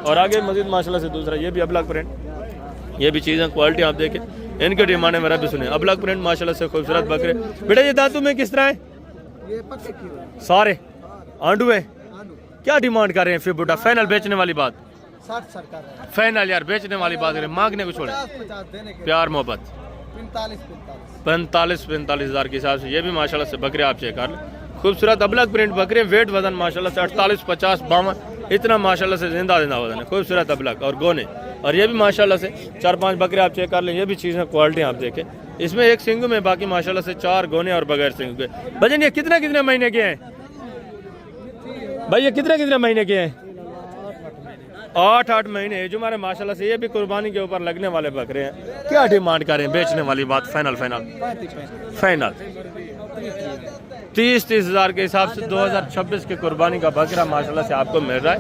और आगे मजीद माशाल्लाह से दूसरा ये भी अबलग प्रिंट, ये भी चीज़ें क्वालिटी आप देखें, इनके डिमांड मेरा भी सुने। अबलग प्रिंट माशाल्लाह से खूबसूरत बकरे। बेटा ये दांतों में किस तरह है? ये पक्के खीरा। सारे आंडू है। क्या डिमांड कर रहे हैं फिर बेटा? फाइनल बेचने वाली बात 60 सरकार है। फाइनल यार बेचने वाली बात करें, मांगने को छोड़े 50 देने के। प्यार मोहब्बत 45 45 हज़ार के हिसाब से ये भी माशाल्लाह से बकरे आप चेक कर लें। खूबसूरत अबलग प्रिंट बकरे, वेट वजन माशाल्लाह से 48, 50, 52 इतना माशाल्लाह से जिंदा वजन है। खूबसूरत अबलग और गोने। और ये भी माशाल्लाह से 4-5 बकरे आप चेक कर लें, ये भी चीज़ें क्वालिटी आप देखें। इसमें एक सिंगू में, बाकी माशाल्लाह से 4 गोने और बगैर सिंगू के। भजन ये कितने महीने के हैं भाई? ये कितने महीने के हैं? 8 महीने जो हमारे माशाल्लाह से। ये भी कुर्बानी के ऊपर लगने वाले बकरे हैं। क्या डिमांड करें बेचने वाली बात? फाइनल 30 हज़ार के हिसाब से 2026 के कुर्बानी का बकरा माशाल्लाह से आपको मिल रहा है,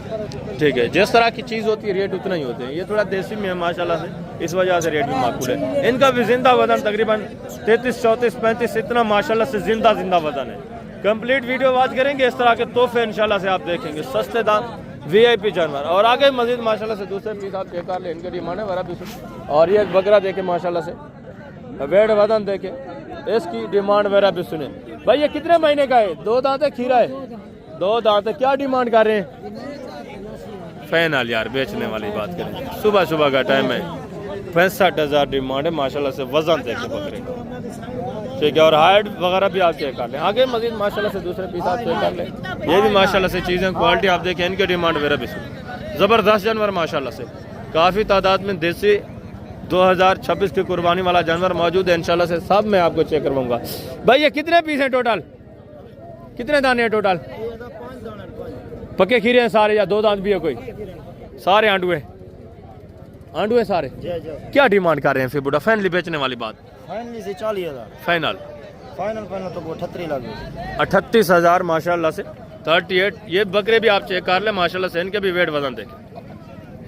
ठीक है। जिस तरह की चीज़ होती है रेट उतना ही होते हैं। ये थोड़ा देसी में है माशाल्लाह से, इस वजह से रेट भी माकूल है। इनका भी जिंदा वजन तकरीबन 33, 34, 35 इतना माशाल्लाह से जिंदा वजन है। कंप्लीट वीडियो वॉच करेंगे, इस तरह के तोहफे इंशाल्लाह से आप देखेंगे, सस्ते दाम VIP जानवर। और आगे मजीद माशाल्लाह से दूसरे पीस आप चेक कर लें, इनके डिमांड है वरा भी। और ये एक बकरा देखे माशाल्लाह से, वेट वजन देखे, इसकी डिमांड वगैरह भी सुने। भाई ये कितने महीने का है? 2 दांत है, खीरा है, 2 दांत है। क्या डिमांड कर रहे हैं? फाइनल यार बेचने वाली बात करें, सुबह का टाइम है। 65,000 डिमांड है माशाल्लाह से। वजन देखे बकरे का, ठीक है, और हाइट वगैरह भी आप चेक कर लें। आगे मजीद माशाल्लाह से दूसरे पीस आप चेक कर लें। ये भी माशाल्लाह से चीज़ें क्वालिटी आप देखें, इनकी डिमांड वगैरह भी ज़बरदस्त जानवर माशाल्लाह से काफ़ी तादाद में देसी 2026 की कुर्बानी वाला जानवर मौजूद है इंशाल्लाह से। सब मैं आपको चेक करवाऊंगा। भाई ये कितने पीस हैं टोटल, कितने दाने हैं टोटल? पक्के खीरे हैं सारे या 2 दांत भी है कोई? सारे आंडू है सारे। क्या डिमांड कर रहे हैं फिर बुढ़ा? फाइनली बेचने वाली बात? फाइनली से 40,000 फाइनल तो वो 38 लगे। 38,000 माशाल्लाह से 38। ये बकरे भी आप चेक कर लें माशाल्लाह से, इनके भी वेट वजन देखें,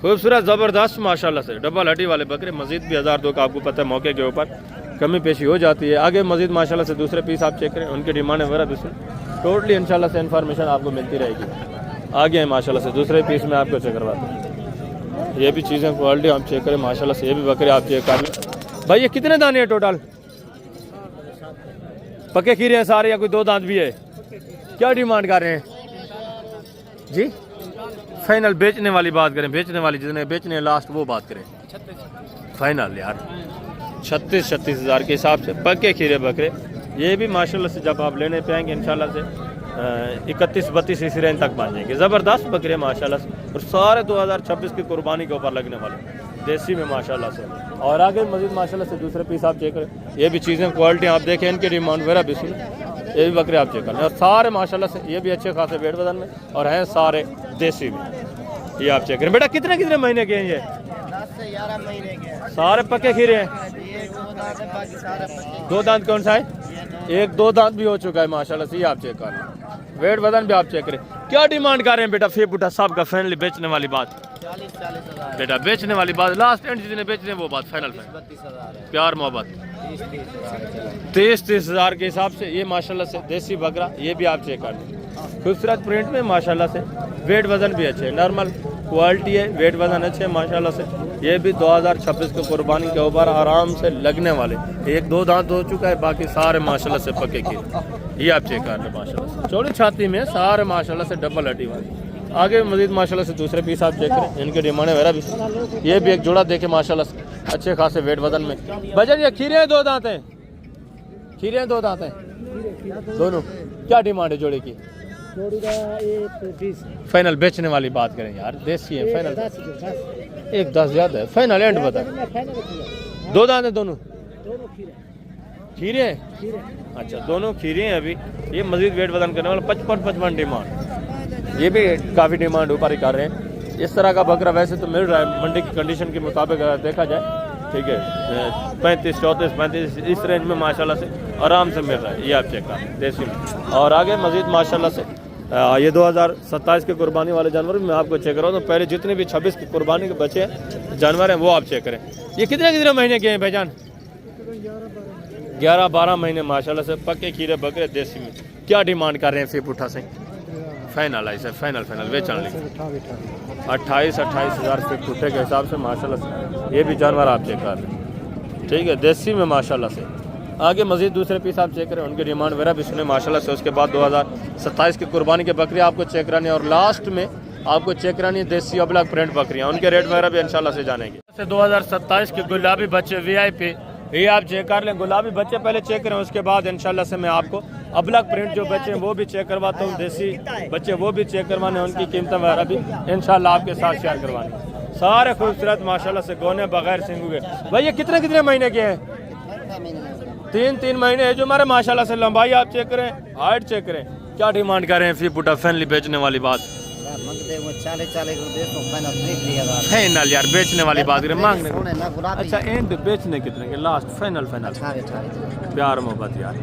खूबसूरत ज़बरदस्त माशाल्लाह से डबल हड्डी वाले बकरे। मजीद भी 1000-2 का आपको पता है मौके के ऊपर कमी पेशी हो जाती है। आगे मजीद माशाल्लाह से दूसरे पीस आप चेक करें, उनकी डिमांड वगैरह भी सुन टोटली इंशाल्लाह से इन्फॉर्मेशन आपको मिलती रहेगी। आगे हैं माशाल्लाह से दूसरे पीस में आपको चेक करवाते हैं। ये भी चीज़ें क्वालिटी आप चेक करें माशाल्लाह से, ये भी बकरे आप चेक कर लें। भाई ये कितने दाने हैं टोटल? पक्के खीरे हैं सारे या कोई 2 दांत भी है? क्या डिमांड कर रहे हैं जी? फाइनल बेचने वाली बात करें, बेचने वाली जितने बेचने हैं लास्ट वो बात करें। फाइनल यार 36 हज़ार के हिसाब से पक्के खीरे बकरे। ये भी माशाल्लाह से जब आप लेने पे आएंगे इंशाल्लाह से 31-32 इसी रेंज तक बन जाएंगे। ज़बरदस्त बकरे माशाल्लाह से, और सारे 2026 की कुर्बानी के ऊपर लगने वाले देसी में माशाल्लाह से। और आगे मजीद माशाल्लाह से दूसरे पीस आप चेक करें। ये भी चीज़ें क्वालिटी आप देखें, इनकी डिमांड वगैरह भी सुन, ये भी बकरे आप चेक करें। और सारे माशाल्लाह से ये भी अच्छे खासे वेट वजन में और हैं सारे देसी में। ये आप चेक करें। बेटा कितने कितने महीने के हैं ये? 10 से 11 महीने के सारे पक्के खीरे हैं? 2 दांत कौन सा है? 1-2 दांत भी हो चुका है माशाल्लाह से। ये आप चेक कर लें, वेट वजन भी आप चेक करें। क्या डिमांड कर रहे हैं बेटा फिर बुढ़ा साहब का? फाइनली बेचने वाली बात? 40,000 बेटा बेचने वाली बात, लास्ट एंड जितने बेचने वो बात फाइनल। 32,000 प्यार मोहब्बत 30 हज़ार के हिसाब से। ये माशाल्लाह से देसी बकरा, ये भी आप चेक कर लें, खूबसूरत प्रिंट में माशाल्लाह से। वेट वजन भी अच्छे, नॉर्मल क्वालिटी है, वेट वजन अच्छे हैं माशाल्लाह से। ये भी 2026 की कुर्बानी के ऊपर आराम से लगने वाले। 1-2 दांत हो चुका है, बाकी सारे माशाल्लाह से पक्के खीरे। ये आप चेक कर लें माशाल्लाह से, चौड़ी छाती में सारे माशाल्लाह से डबल हड्डी वाले। आगे मजीद माशाल्लाह से दूसरे पीस आप चेक करें, इनके डिमांड वगैरह भी। ये भी एक जोड़ा देखे माशाल्लाह से, अच्छे खासे वेट वजन में। भजन ये खीरे हैं 2 दांत हैं? खीरे हैं 2 दांत हैं दोनों। क्या डिमांड है जोड़े की? फाइनल बेचने वाली बात करें यार, देसी है फाइनल। 1-10 ज़्यादा है, फाइनल एंड बता। 2 दांत है दोनों? खीरे हैं? अच्छा दोनों खीरे हैं अभी। ये मजीद वेट वजन करने वाला 55 डिमांड। ये भी काफ़ी डिमांड ऊपर ही कर रहे हैं। इस तरह का बकरा वैसे तो मिल रहा है मंडी की कंडीशन के मुताबिक अगर देखा जाए, ठीक है 35, 34, 35 इस रेंज में माशाल्लाह से आराम से मिल रहा है। ये आप चेक करें देसी में। और आगे मजीद माशाल्लाह से ये 2027 के कुर्बानी वाले जानवर मैं आपको चेक कराऊँ। तो पहले जितने भी 26 की कुर्बानी के बचे हैं जानवर हैं वो आप चेक करें। ये कितने महीने के हैं भाईजान? 11-12 महीने माशाल्लाह से पक्के खीरे बकरे देसी में। क्या डिमांड कर रहे हैं फिर पुठा से? फाइनल है सर, फाइनल बेचने लगे 28 हज़ार फिर पुठे के हिसाब से माशाल्लाह से। ये भी जानवर आप चेक कर लें, ठीक है देसी में माशाल्लाह से। आगे मजीद दूसरे पीस आप चेक करें, उनकी डिमांड वगैरह भी सुने माशाल्लाह से। उसके बाद 2027 की कुर्बानी के बकरी आपको चेक करानी है, और लास्ट में आपको चेक करानी है देसी अबलग प्रिंट बकरियाँ, उनके रेट वगैरह भी इंशाल्लाह से जानेंगे। 2027 के गुलाबी बच्चे VIP, ये आप चेक कर लें। गुलाबी बच्चे पहले चेक करें, उसके बाद इंशाल्लाह से मैं आपको अबलग प्रिंट जो बच्चे हैं वो भी चेक करवाता हूँ, देसी बच्चे वो भी चेक करवाने, उनकी कीमत वगैरह भी इंशाल्लाह आपके साथ शेयर करवानी। सारे खूबसूरत माशाल्लाह से गोने बगैर सिंगू के। भाई ये कितने महीने के हैं? 3 महीने है जो हमारे माशाल्लाह से। लंबाई आप चेक करें, हाइट चेक करें। क्या डिमांड कर रहे हैं फिर पुटा फैनली बेचने वाली बात? 40 फाइनल यार बेचने वाली बात करें, मांगने को। अच्छा एंड बेचने कितने के? लास्ट फाइनल प्यार मोहब्बत यार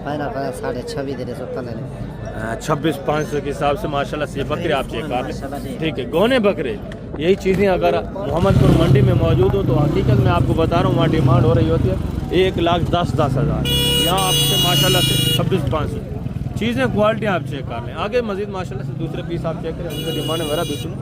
फाइनल 26.5 दे रहे 26,500 के हिसाब से माशाल्लाह से ये बकरे आप चेक कर लें, ठीक है गोने बकरे। यही चीज़ें अगर मोहम्मदपुर मंडी में मौजूद हो तो हकीकत में आपको बता रहा हूँ वहाँ डिमांड हो रही होती है 1,10,000। यहाँ आपसे माशाल्लाह से 26,500 चीज़ें क्वालिटी आप चेक कर लें। आगे मजीद माशाल्लाह से दूसरे पीस आप चेक करें, उनके डिमांड वगैरह भी सुनो,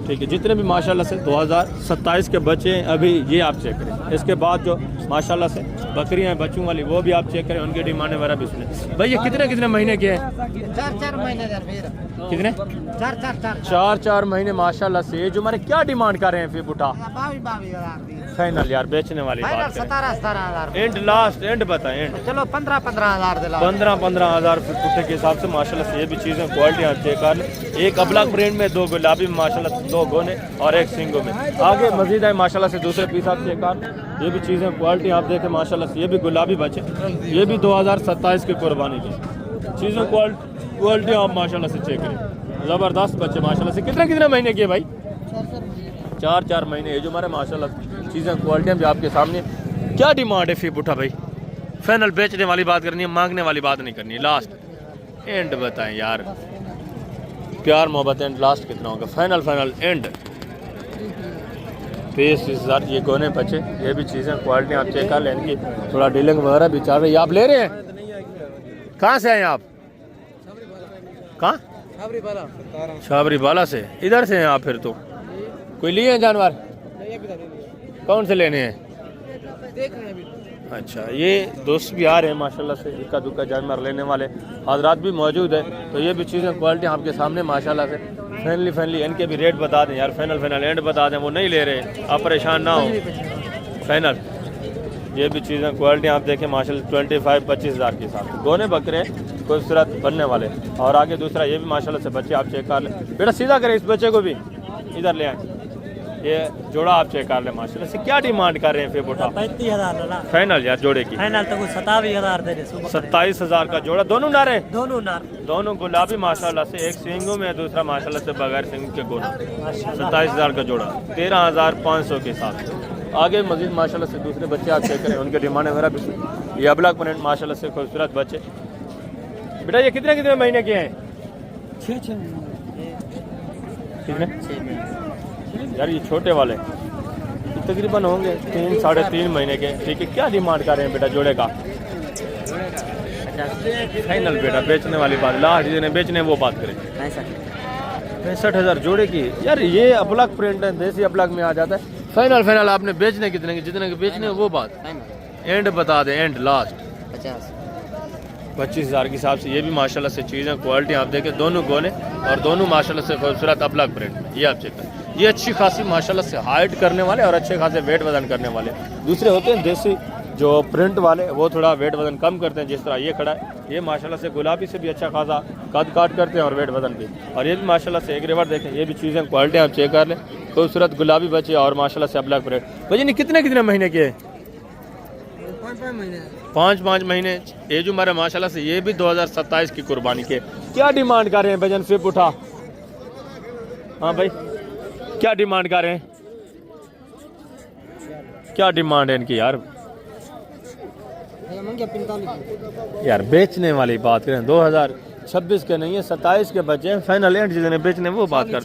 ठीक है जितने भी माशाल्लाह से 2027 के बच्चे हैं अभी ये आप चेक करें। इसके बाद जो माशाल्लाह से बकरियां हैं बच्चों वाली वो भी आप चेक करें, उनकी डिमांड वगैरह भी सुने। भाई ये कितने महीने के हैं? 4 महीने कितने? 4 महीने माशाल्लाह से। जो हमारे क्या डिमांड कर रहे हैं फिर बुटा? फाइनल यार बेचने वाली फाइनल बात करें 17,000 एंड लास्ट एंड बताएं एंड चलो 15,000 दिला 15,000 फुटे के हिसाब से माशाल्लाह से ये भी चीज़ें क्वालिटी आप चेक कर लें। एक अबलग प्रिंट में 2 गुलाबी माशाल्लाह से 2 गोने और 1 सिंगो में। आगे मजीद है माशाल्लाह से दूसरे पीस आप चेक कर लें। ये भी चीज़ें क्वालिटी आप देखें माशाल्लाह से ये भी गुलाबी बचे, ये भी 2027 की कुर्बानी की चीज़ें क्वालिटी आप माशाल्लाह से चेक करें। ज़बरदस्त बच्चे माशाल्लाह से। कितने महीने के भाई? 4 महीने। ये जो हमारे माशाल्लाह चीज़ें क्वालिटियाँ भी आपके सामने। क्या डिमांड है फिर उठा भाई? फाइनल बेचने वाली बात करनी है, मांगने वाली बात नहीं करनी। लास्ट एंड बताएं यार, प्यार मोहब्बत एंड लास्ट कितना होगा? फाइनल एंड 23,000 ये गोने बचे। ये भी चीज़ें क्वालिटी आप चेक कर लें, इनकी थोड़ा डीलिंग वगैरह भी चल रही है। आप ले रहे हैं? कहाँ से आए आप? कहाँ? छाबरी बाला से। इधर से हैं आप फिर तो? कोई लिए हैं जानवर? कौन से लेने हैं? अच्छा, ये दोस्त भी आ रहे हैं माशाल्लाह से, इक्का दुक्का जानवर लेने वाले हजरात भी मौजूद है। तो ये भी चीज़ें क्वालिटी आपके सामने माशाल्लाह से। फैनली इनके भी रेट बता दें यार, फाइनल एंड बता दें, वो नहीं ले रहे, आप परेशान ना हो। फाइनल ये भी चीज़ें क्वालिटी आप देखें माशाल्लाह 25,000 के साथ गोने बकरे खूबसूरत बनने वाले। और आगे दूसरा ये भी माशाल्लाह से बच्चे आप चेक कर लें। बेटा सीधा करें इस बच्चे को भी, इधर ले आए। ये जोड़ा आप चेक कर लें माशाल्लाह से। क्या डिमांड कर रहे हैं फिर बोटा? 35,000 फाइनल यार जोड़े की फाइनल तो 27,000 दे दे। 27,000 का जोड़ा। दोनों नारे? दोनों दोनों गुलाबी माशाल्लाह से, एक सिंगों में दूसरा माशाल्लाह से बगैर सिंग के गोना। 27,000 का जोड़ा 13,500 के साथ। आगे मजीद माशाल्लाह से दूसरे बच्चे आप चेक करें, उनके डिमांड वगैरह भी। ये अबलग प्रिंट माशाल्लाह से खूबसूरत बच्चे। बेटा ये कितने महीने के हैं? 6 कितने यार? ये छोटे वाले तकरीबन होंगे 3 साढ़े 3 महीने के। ठीक है, क्या डिमांड कर रहे हैं बेटा जोड़े का? फाइनल बेटा बेचने वाली बात, लास्ट जिन्हें बेचने वो बात करें। 65,000 जोड़े की। यार ये अबलग प्रिंट है, देसी अबलग में आ जाता है। फाइनल आपने बेचने कितने के? जितने के बेचने वो बात। एंड बता दें, एंड लास्ट 25,000 के हिसाब से। ये भी माशाल्लाह से चीज़ें क्वालिटी आप देखें, दोनों गोने और दोनों माशाल्लाह से खूबसूरत अबलग प्रिंट में। ये आप चेक करें, ये अच्छी खासी माशाल्लाह से हाइट करने वाले और अच्छे खासे वेट वजन करने वाले। दूसरे होते हैं देसी जो प्रिंट वाले, वो थोड़ा वेट वजन कम करते हैं, जिस तरह ये खड़ा है। ये माशाल्लाह से गुलाबी से भी अच्छा खासा कद काट करते हैं और वेट वजन भी। और ये भी माशाल्लाह से एक रिवर देखें, ये भी चीज़ें क्वालिटी आप चेक कर लें। खूबसूरत गुलाबी बच्चे और माशाल्लाह से अबलग प्रिंट। भाई नहीं कितने महीने के? 5 महीने। ये जो हमारे माशाल्लाह से ये भी 2027 की कुर्बानी के। क्या डिमांड कर रहे हैं भजन फिर उठा? हाँ भाई क्या डिमांड कर रहे हैं? क्या डिमांड है इनकी यार? यार बेचने वाली बात करें, 2026 के नहीं है 27 के बच्चे हैं। फाइनल एंड जितने बेचने वो बात कर।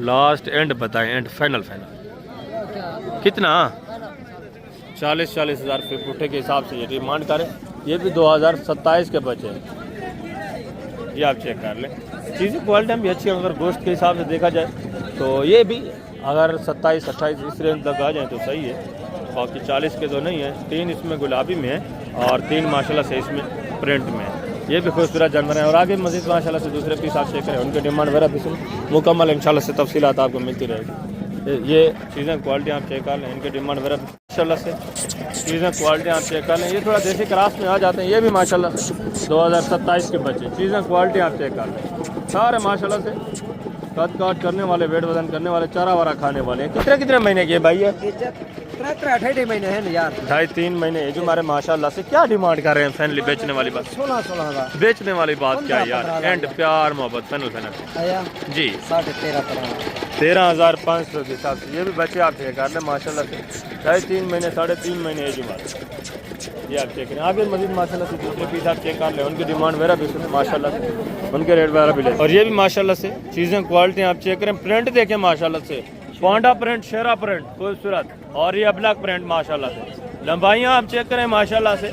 लास्ट एंड बताएं, एंड फाइनल कितना? 40,000 फुटे के हिसाब से ये डिमांड करें। ये भी 2027 के बच्चे हैं। ये आप चेक कर लें, चीज़ें क्वालिटी भी अच्छी है। अगर गोश्त के हिसाब से देखा जाए तो ये भी अगर 27-28 इस रेंज तक आ जाए तो सही है। बाकी 40 के तो नहीं है। 3 इसमें गुलाबी में है और 3 माशाल्लाह से इसमें प्रिंट में है। ये भी खूबसूरत जानवर है। और आगे मजीद माशाल्लाह से दूसरे पीस आप चेक करें, उनके डिमांड वगैरह भी मुकम्मल इंशाल्लाह से तफसीलात आपको मिलती रहेगी। ये चीज़ें क्वालिटी आप चेक कर लें, इनके डिमांड वगैरह माशाल्लाह से चीज़ें क्वालिटी आप चेक कर लें। ये थोड़ा देसी क्रास में आ जाते हैं। ये भी माशाल्लाह 2027 के बच्चे। चीज़ें क्वालिटी आप चेक कर लें, सारे माशाल्लाह से कद काट करने वाले, वेट वजन करने वाले, चारा वारा खाने वाले हैं। कितने महीने के भाई है? 3 महीने हैं यार, 2.5-3 महीने। ये जो हमारे माशाल्लाह से क्या डिमांड कर रहे हैं? फैनली बेचने वाली बात, 16,000 बेचने वाली बात क्या है यार? एंड प्यार मोहब्बत फाइनल जी 13,500 के हिसाब से। ये भी बच्चे आप चेक कर लें माशाल्लाह से 2.5-3 महीने 3.5 महीने ये जो बात। ये आप चेक करें। आगे मजीद माशाल्लाह से दूसरे पीस आप चेक कर लें, उनकी डिमांड वगैरह भी सुने माशाल्लाह से, उनके रेट वगैरह भी ले। और ये भी माशाल्लाह से चीज़ें क्वालिटी आप चेक करें। प्रिंट देखें माशाल्लाह से, पांडा प्रिंट, शेरा प्रिंट खूबसूरत, और ये अबलग प्रिंट माशाल्लाह से। लंबाइयाँ आप चेक करें माशाल्लाह से,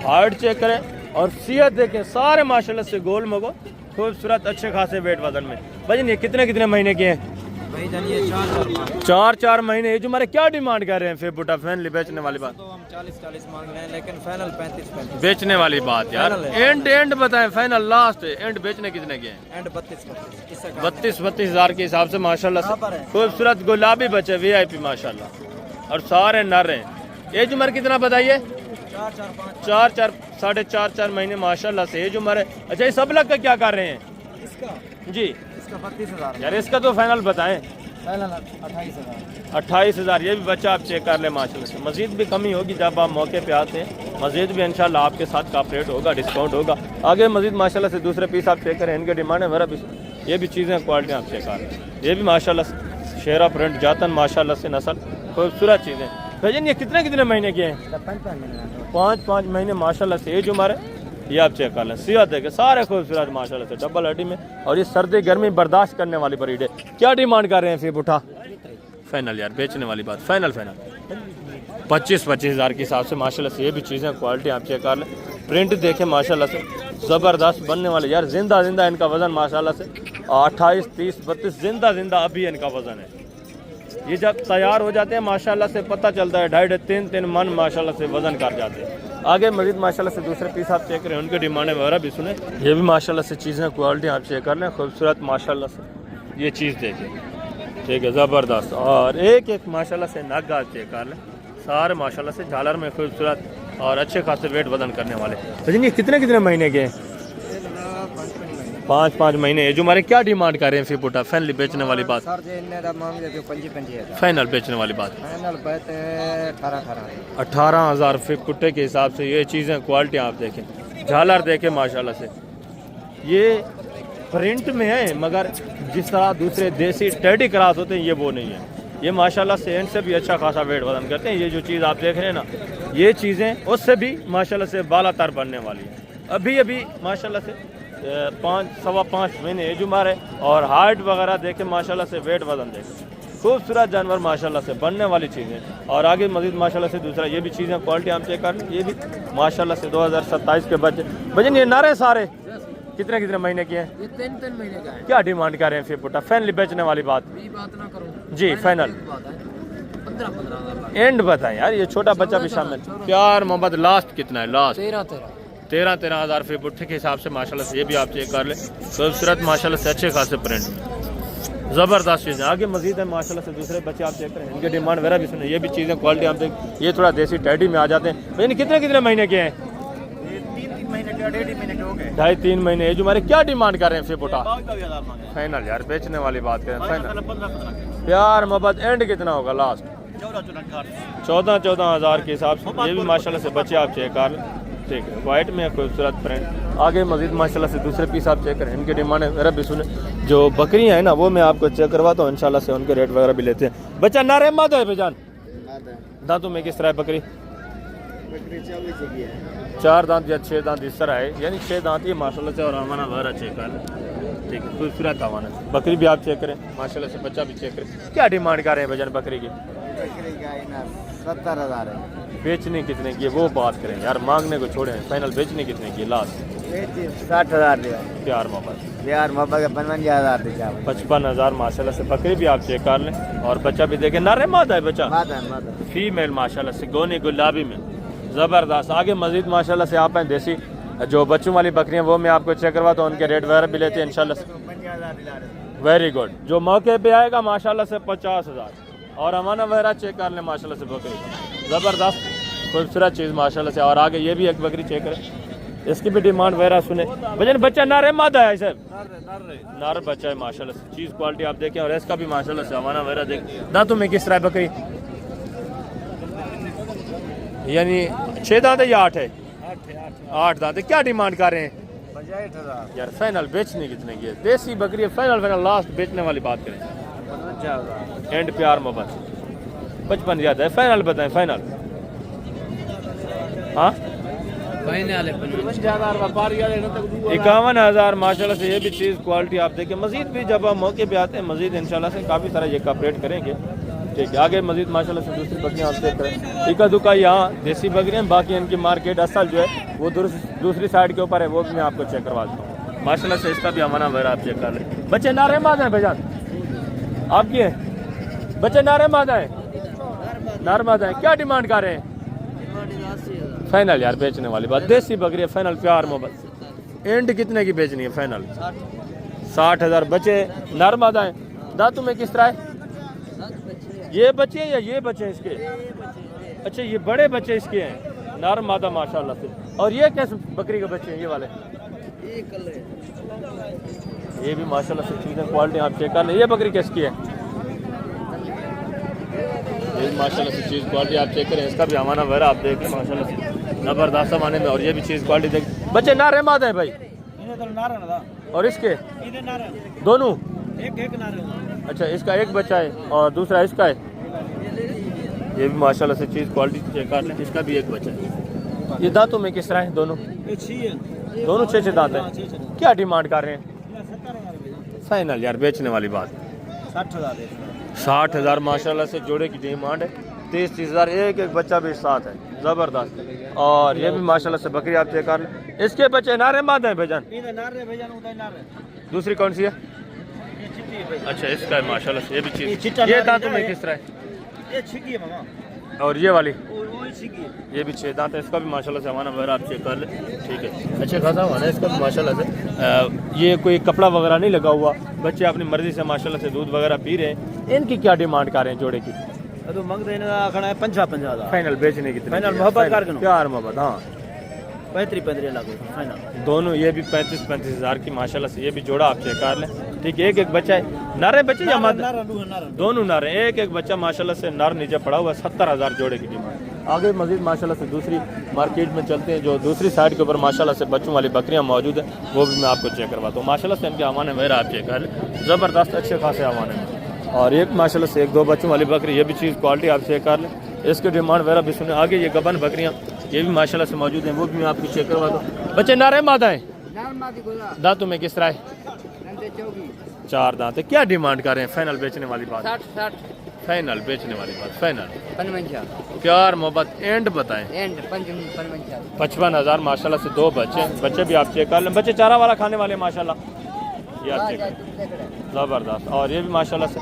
हाइट चेक करें और सीहत देखें, सारे माशाल्लाह से गोल मगो खूबसूरत अच्छे खासे वेट वजन में। भाई ये कितने महीने के हैं? 4 महीने। ये जो हमारे क्या डिमांड कर रहे हैं फिर बुटा फैनली बेचने वाली बात? तो हम 40 मांग रहे हैं, लेकिन फाइनल 35 बेचने वाली बात यार। एंड बताएं, फाइनल लास्ट एंड बेचने कितने के हैं? एंड 32 32,000 के हिसाब से माशाल्लाह से खूबसूरत गुलाबी बच्चे VIP माशाल्लाह। और सारे नर हैं। एज उम्र कितना बताइए? 4 साढ़े 4 महीने माशाल्लाह से एज उम्र है। अच्छा, इस अबलग का क्या कर रहे हैं इसका जी? इसका 32,000 यार इसका तो फाइनल बताएं। 28,000। 28,000। ये भी बच्चा आप चेक कर ले माशाल्लाह से। मजीद भी कमी होगी जब आप मौके पे आते हैं, मजीद भी इंशाल्लाह आपके साथ कॉपरेट होगा, डिस्काउंट होगा। आगे मजीद माशाल्लाह से दूसरे पीस आप चेक करें, इनके डिमांड है मेरा भी। ये भी चीज़ें क्वालिटी आप चेक कर लें। ये भी माशाल्लाह से शेरा प्रिंट जातन माशाल्लाह से नस्ल खूबसूरत चीज़ें। भजन ये कितने महीने के हैं? 5 महीने माशाल्लाह से एज उम्र है। ये आप चेक कर लें, सिया देखे सारे खूबसूरत माशाल्लाह से डबल हड्डी में। और ये सर्दी गर्मी बर्दाश्त करने वाली ब्रीड है। क्या डिमांड कर रहे हैं फिर बुठा? फाइनल यार, बेचने वाली बात, फाइनल 25 हज़ार के हिसाब से माशाल्लाह से। ये भी चीज़ें क्वालिटी आप चेक कर लें, प्रिंट देखें माशाल्लाह से ज़बरदस्त बनने वाले यार। जिंदा इनका वज़न माशाल्लाह से 28, 30, 32 जिंदा अभी इनका वज़न है। ये जब तैयार हो जाते हैं माशाल्लाह से पता चलता है 2.5 3 मन माशाल्लाह से वज़न कर जाते हैं। आगे मजीद माशाल्लाह से दूसरे पीस आप चेक करें, उनके डिमांड वगैरह भी सुने। ये भी माशाल्लाह से चीज़ें क्वालिटी आप चेक कर लें, खूबसूरत माशाल्लाह से। ये चीज़ देखें, ठीक है, ज़बरदस्त। और एक माशाल्लाह से नग आप चेक कर लें, सारे माशाल्लाह से झालर में खूबसूरत और अच्छे खासे वेट वजन करने वाले। लेकिन ये कितने महीने के हैं? 5 महीने एज हमारे। क्या डिमांड कर रहे हैं फिर पुटा? फाइनली बेचने वाली बात, फाइनल बेचने वाली बात 18,000 फिर पुट्टे के हिसाब से। ये चीज़ें क्वालिटी आप देखें, झालर देखें माशाल्लाह से। ये प्रिंट में है मगर जिस तरह दूसरे देसी टेडी क्रॉस होते हैं ये वो नहीं है। ये माशाल्लाह से इनसे भी अच्छा खासा वेट वजन करते हैं। ये जो चीज़ आप देख रहे हैं ना, ये चीज़ें उससे भी माशाल्लाह से बाला तर बनने वाली है। अभी माशाल्लाह से 5-5.25 महीने एज उम्र है। और हाइट वगैरह देखें माशाल्लाह से, वेट वजन देखें, खूबसूरत जानवर माशाल्लाह से बनने वाली चीज़ें। और आगे मजीद माशाल्लाह से दूसरा ये भी चीज़ें क्वालिटी हम चेक कर। ये भी माशाल्लाह से 2027 के बच्चे। भजन ये नारे सारे कितने महीने के हैं? ये 3 महीने का है। क्या डिमांड कर रहे हैं फिर पुटा? फाइनली बेचने वाली बात ना करो जी, फाइनल 15,000 एंड बताएं यार। ये छोटा बच्चा भी शामिल। प्यार मोहब्बत लास्ट कितना है? लास्ट 13 हज़ार फिर पुट्ठे के हिसाब से माशाल्लाह से। ये भी आप चेक कर ले, खूबसूरत माशाल्लाह से अच्छे खासे प्रिंट, ज़बरदस्त चीज़ें। आगे मजीद है माशाल्लाह से दूसरे बच्चे आप चेक करें, इनके डिमांड वगैरह भी सुने। ये भी चीज़ें क्वालिटी आप देख। ये थोड़ा देसी टैडी में आ जाते हैं। लेकिन कितने महीने के हैं? 2.5-3 महीने एज हमारे। क्या डिमांड कर रहे हैं फिर पुटा? फाइनल यार, बेचने वाली बात करें, फाइनल प्यार मोहब्बत एंड कितना होगा? लास्ट 14 हज़ार के हिसाब से। ये भी माशाल्लाह से बच्चे आप चेक कर लें, ठीक है, वाइट में खूबसूरत प्रिंट। आगे मजीद माशाल्लाह से दूसरे पीस आप चेक करें, इनके डिमांड वगैरह भी सुने। जो बकरियां हैं ना वो मैं आपको चेक करवाता हूँ इंशाल्लाह से, उनके रेट वगैरह भी लेते हैं। बच्चा नारे मादा है भाईजान? दांतों में किस तरह है बकरी? 4 दांत या 6 दांत इस तरह है, यानी 6 दांत ये माशाल्लाह से। और आवाना वगैरह चेक कर लें, ठीक है, खूबसूरत आवाना। बकरी भी आप चेक करें माशाल्लाह से, बच्चा भी चेक करें। क्या डिमांड कर रहे हैं भाईजान बकरी की? 70,000 है। बेचने कितने की वो बात करें यार, मांगने को छोड़ें। फाइनल बेचने कितने की? लास्ट 60,000 प्यार मोहब्बत यार मोहब्बत के 55,000 55,000 माशाल्लाह से। बकरी भी आप चेक कर लें और बच्चा भी देखें। नारे मादा है बच्चा? मादा फीमेल माशाल्लाह से, गोनी गुलाबी में, ज़बरदस्त। आगे मजीद माशाल्लाह से आप हैं देसी जो बच्चों वाली बकरियां वो मैं आपको चेक करवाता हूँ, उनके रेट वगैरह भी लेते हैं इंशाल्लाह से। Very good. जो मौके पे आएगा माशाल्लाह से 50,000। और अमाना वगैरह चेक कर लें माशाल्लाह से, बकरी ज़बरदस्त खूबसूरत चीज़ माशाल्लाह से। और आगे ये भी एक बकरी चेक करें, इसकी भी डिमांड वगैरह सुने। भजन बच्चा नारे मादा है सर? नार बच्चा है माशाल्लाह से। चीज़ क्वालिटी आप देखें और इसका भी माशाल्लाह से अमाना वगैरह देखें। दांतों में किस तरह बकरी? यानी 6 दांत है या 8 है? 8 दांत है। क्या डिमांड कर रहे हैं? 65,000 यार फाइनल बेचने कितने की है? देसी बकरी है, फाइनल लास्ट बेचने वाली बात करें। 55,000 एंड प्यार मोहब्बत 55 ज़्यादा है। फाइनल बताएं, फाइनल। हाँ 51,000 माशाल्लाह से। ये भी चीज़ क्वालिटी आप देखें। मजीद भी जब आप मौके पे आते हैं मजीद इंशाल्लाह से काफ़ी सारा ये कॉपरेट करेंगे, ठीक है। आगे मजीद माशाल्लाह से दूसरी बकरियाँ आप चेक करें। इक्का दुक्का यहाँ देसी बकरियाँ, बाकी इनकी मार्केट असल जो है वो दूसरी साइड के ऊपर है, वो भी मैं आपको चेक करवा देता हूँ माशाल्लाह से। इसका भी हमारा वगैरह आप चेक कर लें। बच्चे नारे मादा है भाईजान आपकी है? बच्चे नारे मादा है? नार मादा है। क्या डिमांड कर रहे हैं? फाइनल यार बेचने वाली बात। देसी बकरी है, फाइनल प्यार मोहब्बत। एंड कितने की बेचनी है? फाइनल 60,000। बच्चे नर मादा है। दांतों में किस तरह है? ये बच्चे हैं या ये बच्चे हैं इसके? अच्छा ये बड़े बच्चे इसके हैं, नर मादा माशाल्लाह से। और ये कैसे बकरी के बच्चे हैं ये वाले? ये भी माशाल्लाह से चीज़ें क्वालिटी आप चेक कर लें। ये बकरी किसकी है? ये माशाल्लाह से चीज़ क्वालिटी आप चेक करें, इसका भी हमारा वगैरह आप देखें माशाल्लाह से ज़बरदस्त सामान में। और ये भी चीज़ क्वालिटी देखें। बच्चे नारे मादा हैं भाई? और इसके दोनों? एक अच्छा इसका एक बच्चा है और दूसरा इसका है। ये भी माशाल्लाह से चीज़ क्वालिटी चेक कर लें, इसका भी एक बच्चा है। ये दांतों में किस तरह है दोनों? दोनों 6 दांत हैं। क्या डिमांड कर रहे हैं? फाइनल यार बेचने वाली बात 60,000 माशाल्लाह से जोड़े की डिमांड है। 30,000 एक एक बच्चा भी साथ है, ज़बरदस्त। और ये भी माशाल्लाह से बकरी आप चेक कर लें। इसके बच्चे नारे मादा हैं भाईजान? दूसरी कौन सी है? अच्छा इसका है माशाल्लाह से, ये भी चीज़। ये दांतों में किस तरह है? और ये वाली ये भी 6 दांत है, इसका भी माशाल्लाह से हमारा वगैरह आप चेक कर ले। ठीक है, अच्छा खासा हमारा इसका भी माशाल्लाह से। ये कोई कपड़ा वगैरह नहीं लगा हुआ, बच्चे अपनी मर्जी से माशाल्लाह से दूध वगैरह पी रहे हैं। इनकी क्या डिमांड कर रहे हैं जोड़े की? तो मंग देने का आखना है 50,000 फाइनल बेचने की? फाइनल मोहब्बत कर प्यार मोहब्बत। हाँ 35 लाख फाइनल दोनों। ये भी 35,000 की माशाल्लाह से। ये भी जोड़ा आप चेक कर लें। ठीक है, एक एक बच्चा है। नारे बच्चे या मादा? दोनों नारे, एक एक बच्चा माशाल्लाह से नर नीचे पड़ा हुआ। 70,000 जोड़े की डिमांड। आगे मजीद माशाल्लाह से दूसरी मार्केट में चलते हैं, जो दूसरी साइड के ऊपर माशाल्लाह से बच्चों वाली बकरियां मौजूद है, वो भी मैं आपको चेक करवाता हूँ। माशाल्लाह से इनके हवाने मेरा आप चेक कर लें, ज़बरदस्त अच्छे खासे हवाने में। और एक माशाल्लाह से 1-2 बच्चों वाली बकरी, ये भी चीज़ क्वालिटी आप चेक कर लें। इसके डिमांड वगैरह भी सुने। आगे ये गबन बकरियाँ ये भी माशाल्लाह से मौजूद हैं, वो भी मैं आपको चेक करवाता हूँ। बच्चे नारे मादा हैं? दांतों में किस तरह है? 4 दांत है। क्या डिमांड कर रहे हैं? फाइनल बेचने वाली बात? 60 फाइनल बेचने वाली बात फाइनल। 55 प्यार मोहब्बत एंड बताएं। एंड 55 55,000 माशाल्लाह से। 2 बच्चे भी आप चेक कर लें। बच्चे चारा वाला खाने वाले माशाल्लाह, ये आप चेक करें, ज़बरदस्त। और ये भी माशाल्लाह से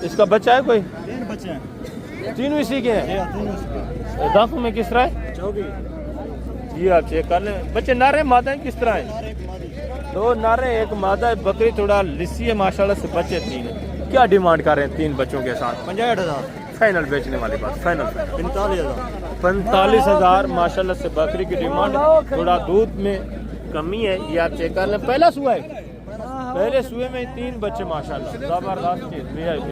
इसका बच्चा है कोई? 3 बच्चे हैं, 3 इसी के हैं। दांतों में किस तरह है? 24 ये आप चेक कर लें। बच्चे नारे मादा हैं किस तरह है? 2 नारे 1 मादा है। बकरी थोड़ा लिस्सी है माशाल्लाह से। बच्चे 3 हैं। क्या डिमांड कर रहे हैं 3 बच्चों के साथ? 65,000 फाइनल बेचने वाली बात फाइनल। 45,000 45,000 माशाल्लाह से बकरी की डिमांड है। थोड़ा दूध में कमी है, ये आप चेक कर लें। पहला सुआ है, पहले सुए में 3 बच्चे माशाल्लाह, ज़बरदस्त चीज़ VIP।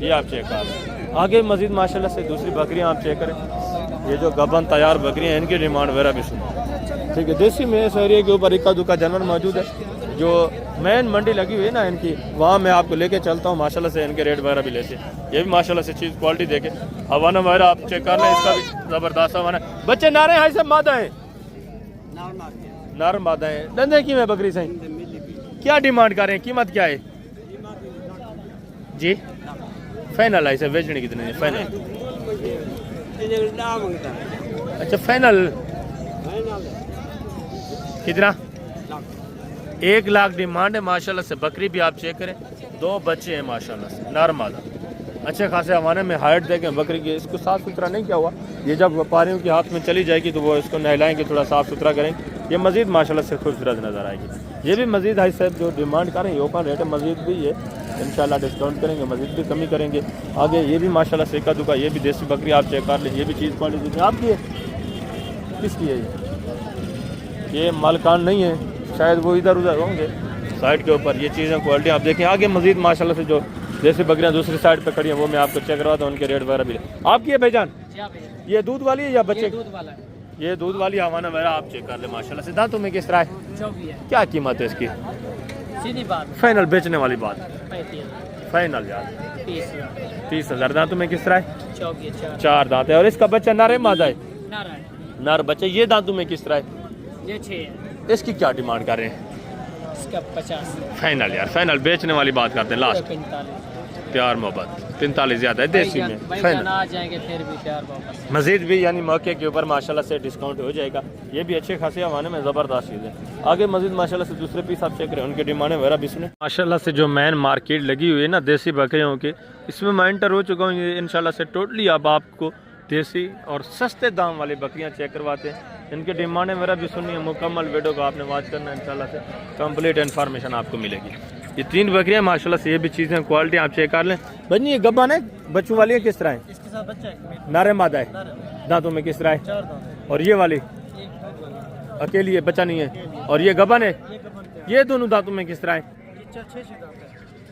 ये आप चेक कर लें। आगे मजीद माशाल्लाह से दूसरी बकरियां आप चेक करें। ये जो गबन तैयार बकरियां हैं, इनकी डिमांड वगैरह भी सुनो। ठीक है, देसी में इस एरिया के ऊपर इक्का दुक्का जानवर मौजूद है। जो मेन मंडी लगी हुई है ना इनकी, वहाँ मैं आपको लेके चलता हूँ। माशाल्लाह से इनके रेट वगैरह भी लेते हैं। ये भी माशाल्लाह से चीज़ क्वालिटी देखे। हवाना वगैरह आप चेक कर लें, इसका भी ज़बरदस्त हवाना। बच्चे नारे हैं सब मादा हैं? नर मादा हैं। धंधे की मैं बकरी सही क्या डिमांड कर रहे हैं? कीमत क्या है जी? फाइनल है इसे बेचने कितने है? फाइनल अच्छा फाइनल कितना? 1 लाख डिमांड है माशाल्लाह से। बकरी भी आप चेक करें, 2 बच्चे हैं माशाल्लाह से, नर मादा अच्छे खासे हमारे में। हाइट देखें बकरी की, इसको साफ़ सुथरा नहीं किया हुआ। ये जब व्यापारियों के हाथ में चली जाएगी तो वो इसको नहलाएंगे, थोड़ा साफ़ सुथरा करेंगे। ये मज़ीद माशाल्लाह से खूबसूरत नज़र आएगी। ये भी मज़ीद हाई साहब जो डिमांड करें ये ओपन रेट है, मज़ीद भी ये इंशाल्लाह डिस्काउंट करेंगे, मज़ीद भी कमी करेंगे आगे। ये भी माशाल्लाह से इक्का दुक्का, ये भी देसी बकरी आप चेक कर लें। ये भी चीज़ क्वालिटी आपकी है? किसकी है ये? मालकान नहीं है शायद, वो इधर उधर होंगे साइड के ऊपर। ये चीज़ें क्वालिटी आप देखें। आगे मज़ीद माशाल्लाह से जो जैसे बकरियां दूसरी साइड पे खड़ी हैं, वो मैं आपको चेक करवाता हूँ। उनके रेट वगैरह भी आपकी है भाईजान? ये दूध वाली है या बच्चे? दूध वाला है। ये दूध वाली हवाना वगैरह आप चेक कर ले माशाल्लाह से। दांतों में किस तरह है? 24 है। क्या कीमत है इसकी? सीधी बात, फाइनल बेचने वाली बात 35,000 फाइनल यार 30,000 30,000। दांतों में किस तरह है? 24 4 दांत है। और इसका बच्चा नर है मादा है? नारायण नर बच्चा। ये दांतों में किस तरह है? ये 6 है। इसकी क्या डिमांड कर रहे हैं? इसका 50 फाइनल यार फाइनल बेचने वाली बात करते हैं लास्ट। 45 प्यार मोहब्बत 45 ज़्यादा है देसी में। फाइनल आ जाएंगे फिर भी प्यार वापस। मजीद भी यानी मौके के ऊपर माशाल्लाह से डिस्काउंट हो जाएगा। ये भी अच्छे खासे हवाने में ज़बरदस्त चीज़ है। आगे मजीद माशाल्लाह से दूसरे पीस आप चेक करें, उनके डिमांड वगैरह भी सुने। माशाल्लाह से जो मेन मार्केट लगी हुई है ना देसी बकरियों की, इसमें मैं एंटर हो चुका हूँ। ये इंशाल्लाह से टोटली अब आपको देसी और सस्ते दाम वाली बकरियाँ चेक करवाते हैं। इनके डिमांड वगैरह भी सुनिए। मुकम्मल वीडियो को आपने वॉच करना है, इंशाल्लाह से कंप्लीट इन्फॉर्मेशन आपको मिलेगी। ये 3 बकरियां माशाल्लाह से, ये भी चीज़ें क्वालिटी आप चेक कर लें। बनी ये गब्बन है, बच्चों वाली है, किस तरह है? इसके साथ बच्चा है, नारे मादा है, दांतों में किस तरह है? 4 दांत। और ये वाली अकेली है, बच्चा नहीं है। और ये गब्बन है, ये दोनों दांतों में किस तरह है? 6 दांत है।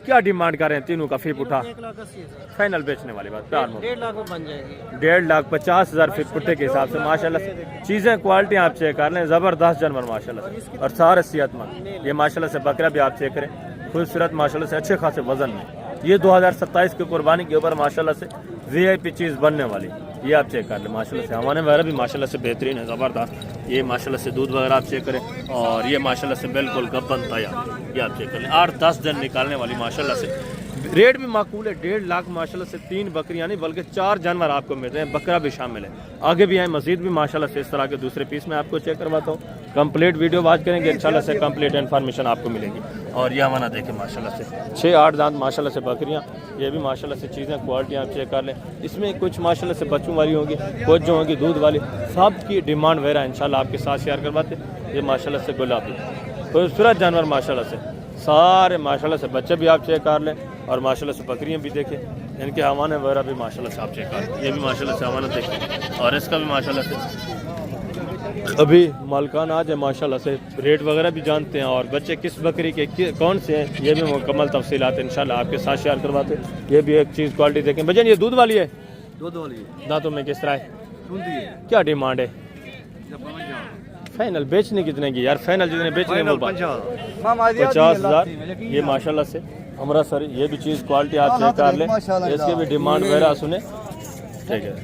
क्या डिमांड कर रहे हैं तीनों का? फी पुठा 1,80,000 फाइनल बेचने वाली बात, प्यार मोहब्बत। 1.5 लाख में बन जाएगी। 1,50,000 फी पुट्टे के हिसाब से माशाल्लाह से चीज़ें क्वालिटी आप चेक कर लें, ज़बरदस्त जानवर माशाल्लाह से, और सारे सेहतमंद। ये माशाल्लाह से बकरा भी आप चेक करें, खूबसूरत माशाल्लाह से, अच्छे खासे वजन में। ये 2027 की कुर्बानी के ऊपर माशाल्लाह से VIP चीज़ बनने वाली, ये आप चेक कर लें माशाल्लाह से। हमारे वगैरह भी माशाल्लाह से बेहतरीन है, ज़बरदस्त। ये माशाल्लाह से दूध वगैरह आप चेक करें, और ये माशाल्लाह से बिल्कुल गब्बन तैयार, ये आप चेक कर लें। 8-10 दिन निकालने वाली माशाल्लाह से। रेट भी माकूल है, 1.5 लाख माशाल्लाह से। 3 बकरियां नहीं बल्कि 4 जानवर आपको मिल रहे हैं, बकरा भी शामिल है। आगे भी आए मजीद भी माशाल्लाह से इस तरह के दूसरे पीस में आपको चेक करवाता हूँ। कंप्लीट वीडियो वॉच करेंगे इंशाल्लाह से, कंप्लीट इन्फॉर्मेशन आपको मिलेगी। और ये हमारा देखें माशाल्लाह से 6-8 दांत माशाल्लाह से बकरियां, ये भी माशाल्लाह से चीज़ें क्वालिटी आप चेक कर लें। इसमें कुछ माशाल्लाह से बच्चों वाली होंगी, कुछ जो होंगी दूध वाली, सब की डिमांड वगैरह इंशाल्लाह आपके साथ शेयर करवाते। ये माशाल्लाह से गुलाबी खूबसूरत जानवर माशाल्लाह से, सारे माशाल्लाह से बच्चे भी आप चेक कर लें, और माशाल्लाह से बकरियां भी देखें, इनके हवाने वगैरह भी माशाल्लाह से आप चेक कर लें। ये भी माशाल्लाह से हवाना देखें, और इसका भी माशाल्लाह से अभी मालकान आज है माशाल्लाह से। रेट वगैरह भी जानते हैं, और बच्चे किस बकरी के कौन से हैं ये भी मुकम्मल तफसीलात इंशाल्लाह आपके साथ शेयर करवाते हैं। ये भी एक चीज़ क्वालिटी देखें। भजन ये दूध वाली है, दूध वाली है, दांतों में किस तरह है? दूधी है। क्या डिमांड है? फाइनल बेचने कितने की यार? फाइनल जितने बेचने वो 50,000। ये माशाल्लाह से हमारा सर, ये भी चीज़ क्वालिटी आप चेक कर लें, इसके भी डिमांड वगैरह सुने, ठीक है।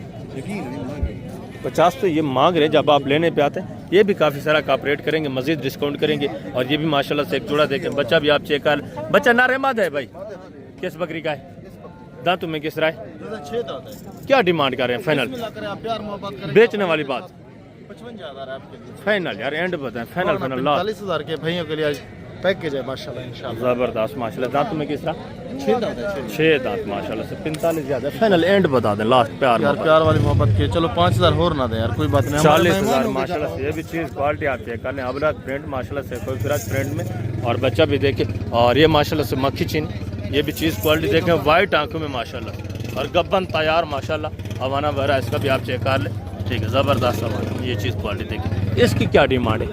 50 तो ये मांग रहे हैं, जब आप लेने पे आते हैं ये भी काफ़ी सारा कॉपरेट करेंगे, मजीद डिस्काउंट करेंगे। और ये भी माशाल्लाह से एक जोड़ा देखें, बच्चा भी आप चेक कर। बच्चा नारे मादा है भाई, किस बकरी का है? दांतों में किस तरह है? 6 दांत है। क्या डिमांड कर रहे हैं? फाइनल प्यार मोहब्बत करें, बेचने वाली बात 55,000 है आपके लिए। फाइनल यार, एंड बताएं, फाइनल फाइनल लास्ट 45,000 के भैया के लिए आज पैकेज है माशाल्लाह इंशाल्लाह। ज़बरदस्त माशाल्लाह। दांतों में किस तरह? 6 दांत है। 6 दांत माशाल्लाह से। 45 ज़्यादा, फाइनल एंड बता दें, लास्ट प्यार यार मोहब्बत। प्यार वाली मोहब्बत के, चलो 5,000 और ना दे यार, कोई बात नहीं। 40,000 माशाल्लाह से। ये भी चीज़ क्वालिटी आप चेक करने, अबलग प्रिंट माशाल्लाह से, खूबसूरत प्रिंट में, और बच्चा भी देखे। और ये माशाल्लाह से मक्खी चिन, ये भी चीज़ क्वालिटी देखें, वाइट आंखों में माशाल्लाह, और गब्बन तैयार माशाल्लाह, हवाना वगैरह इसका भी आप चेक कर लें, ठीक है। ज़बरदस्त हवाना, ये चीज़ क्वालिटी देखें। इसकी क्या डिमांड है?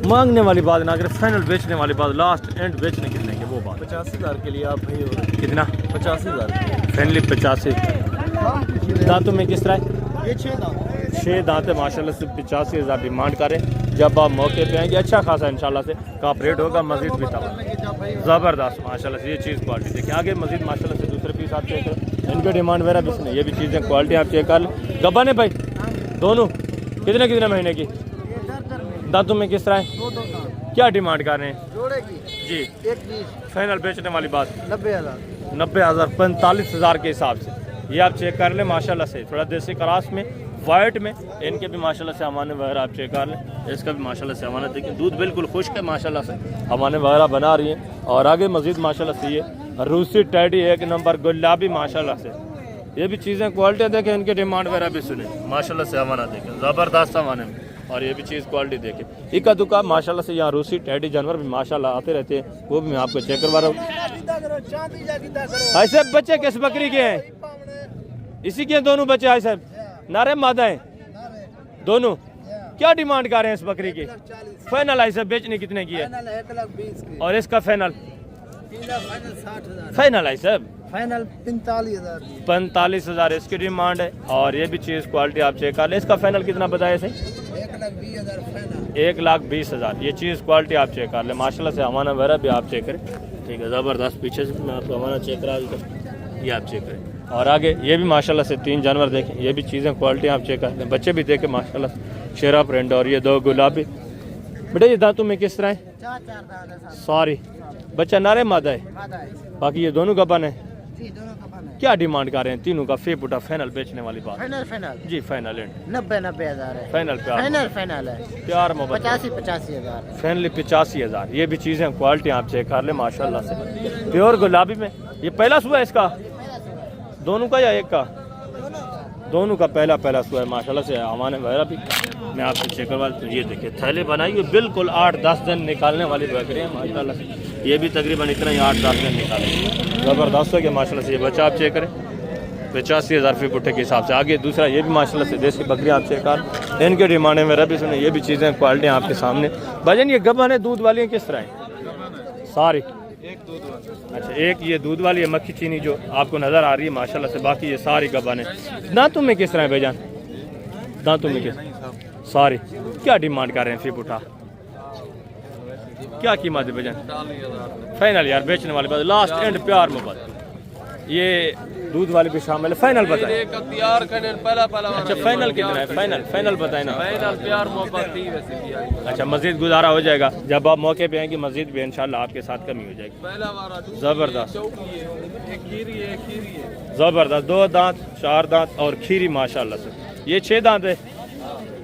मांगने वाली बात ना करें, फाइनल बेचने वाली बात, लास्ट एंड बेचने कितने की वो बात। 85,000 के लिए आप भाई हो। कितना? 85,000 फाइनली 85। दांतों में किस तरह है? ये 6 दांत। 6 दांत है माशाल्लाह से। 85,000 डिमांड करें, जब आप मौके पे आएंगे अच्छा खासा इंशाल्लाह से कॉपरेट होगा, मजीद भी था ज़बरदस्त माशाल्लाह से। ये चीज़ क्वालिटी देखिए। आगे मजीद माशाल्लाह से दूसरे पीस आप चेक करें, इनके डिमांड वगैरह भी इसमें, ये भी चीज़ें क्वालिटी आप चेक कर लें। गब्बन है भाई दोनों, कितने कितने महीने की? दांतों में किस तरह है? क्या डिमांड कर रहे हैं? जोड़े की जी 1,20,000 फाइनल बेचने वाली बात 90,000 90,000 45,000 के हिसाब से। ये आप चेक कर लें माशाल्लाह से, थोड़ा देसी क्रास में, वाइट में, इनके भी माशाल्लाह से हमारे वगैरह आप चेक कर लें। इसका भी माशाल्लाह से हमारा देखिए, दूध बिल्कुल खुश्क है माशाल्लाह से, हमारे वगैरह बना रही हैं। और आगे मजीद माशाल्लाह से ये रूसी टैडी 1 नंबर गुलाबी माशाल्लाह से। ये भी चीज़ें क्वालिटी देखें, इनके डिमांड वगैरह भी सुने माशाल्लाह से, हमारा देखें ज़बरदस्त हमारे में। और ये भी चीज़ क्वालिटी देखें, इक्का दुक्का माशाल्लाह से। यहाँ रूसी टैडी जानवर भी माशाल्लाह आते रहते हैं, वो भी मैं आपको चेक करवा रहा हूँ। ऐसे बच्चे किस बकरी के हैं? इसी के दोनों बच्चे हैं साहब, नारे मादा हैं दोनों। क्या डिमांड कर रहे हैं इस बकरी की? फाइनल ऐसे बेचने कितने की है? 1,20,000 और इसका फाइनल? 60,000 फाइनल है सब फाइनल 45,000 45,000 इसकी डिमांड है। और ये भी चीज़ क्वालिटी आप चेक कर लें। इसका फाइनल कितना बताया इसे? 1,20,000 फाइनल 1,20,000। ये चीज़ क्वालिटी आप चेक कर लें माशाल्लाह से, हमारा वगैरह भी आप चेक करें, ठीक है। ज़बरदस्त पीछे से मैं आपको हमारा चेक करा देता हूं, ये आप चेक करें। और आगे ये भी माशाल्लाह से 3 जानवर देखें, ये भी चीज़ें क्वालिटी आप चेक कर लें। बच्चे भी देखें माशाल्लाह से, शेरा प्रिंट। और ये 2 गुलाबी। बेटा ये दांतों में किस तरह है? 4 दांत सॉरी, बच्चा नारे मादा है, मादा है बाकी ये दोनों गबन है। जी, दोनों का बना है। क्या डिमांड कर रहे हैं तीनों का? फे पुटा फाइनल बेचने वाली बात फाइनल जी, फाइनल एंड 90,000 है। फाइनल प्यार फाइनल है प्यार मोहब्बत 85,000 फाइनली 85,000। ये भी चीज़ें क्वालिटी आप चेक कर ले माशाल्लाह से। प्योर गुलाबी में ये पहला सुबह इसका, दोनों का या एक का? दोनों का पहला पहला सुआ है माशाल्लाह से। आवान वगैरह भी मैं आपसे चेक करवा, तो ये देखिए थैले बनाई हुई बिल्कुल 8-10 दिन निकालने वाली बकरी है माशाल्लाह से। ये भी तकरीबन इतना ही 8-10 दिन निकालेंगे, ज़बरदस्त है कि माशाल्लाह से। ये बच्चा आप चेक करें 85,000 फी पुट्ठे के हिसाब से। आगे दूसरा ये भी माशाल्लाह से देसी बकरियाँ आप चेक कर, इनके डिमांड में रबी सुने, ये भी चीज़ें क्वालिटी आपके सामने। भाईजान ये गबन है दूध वाली है किस तरह है सारी? अच्छा एक ये दूध वाली है मक्खी चीनी जो आपको नज़र आ रही है माशाल्लाह से, बाकी ये सारी गबन है। दांतों में किस तरह है भाईजान? दांतों में किस सारी? क्या डिमांड कर रहे हैं फी पुट्ठा? क्या कीमत है भाईजान? फाइनल यार बेचने वाली बात, लास्ट एंड प्यार मोहब्बत। ये दूध वाले भी शामिल है, फाइनल बताएं। अच्छा फाइनल कितना है? फाइनल बताएं ना। प्यार मोहब्बत। अच्छा मजीद गुजारा हो जाएगा जब आप मौके पे आएंगे, मजीद भी इंशाल्लाह आपके साथ कमी हो जाएगी। ज़बरदस्त ज़बरदस्त, 2 दांत 4 दांत और खीरी माशाल्लाह से। ये 6 दांत है,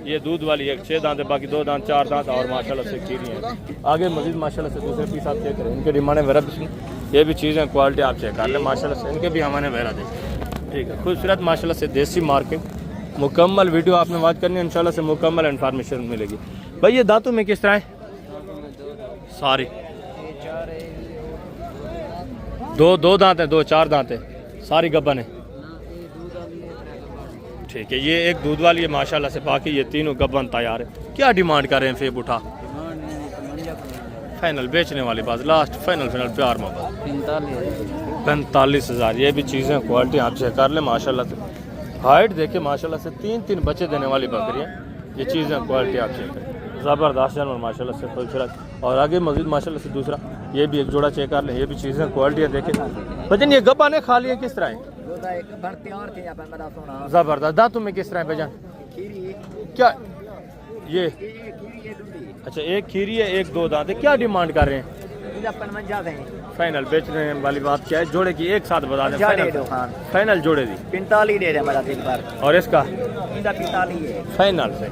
ये दूध वाली एक 6 दांत है, बाकी 2 दांत 4 दांत और माशाल्लाह से खीरी है। आगे मजीद माशाल्लाह से दूसरे पीस आप चेक करें, इनके डिमांड है ये भी चीज़ें क्वालिटी आप चेक कर लें माशाल्लाह से। इनके भी हमारे वहरा देखें, ठीक है खूबसूरत माशाल्लाह से देसी मार्केट। मुकम्मल वीडियो आपने बात करनी है इंशाल्लाह से, मुकम्मल इन्फॉर्मेशन मिलेगी। भाई ये दांतों में किस तरह है सारी? 2 दांत है, 2-4 दांत है, सारी गब्बन है, ठीक है। ये एक दूध वाली है माशाल्लाह से, बाकी ये तीनों गब्बन तैयार है। क्या डिमांड कर रहे हैं फेब उठा? फाइनल बेचने वाली बात, लास्ट फाइनल प्यार मोहब्बत 45,000। ये भी चीज़ें क्वालिटी आप चेक कर लें माशाल्लाह से। हाइट देखिए माशाल्लाह से, 3 बच्चे देने वाली बकरियाँ। ये चीज़ें क्वालिटी आप चेक करें, ज़बरदस्त जानवर माशाल्लाह से खूबसूरत। और आगे मजीद माशाल्लाह से दूसरा ये भी एक जोड़ा चेक कर लें, ये भी चीज़ें क्वालिटियाँ देखें। भजन ये गब्बाने खा लिए किस तरह है? ज़बरदस्त। दांतों में किस तरह है भजन? क्या ये? अच्छा एक खीरी है, एक 2 दांत है। क्या डिमांड कर रहे हैं? फाइनल बेचने वाली बात क्या है? जोड़े की एक साथ बता दें। फाइनल जोड़े दी 45 दे रहे मेरा दिन भर, और इसका 45 है फाइनल से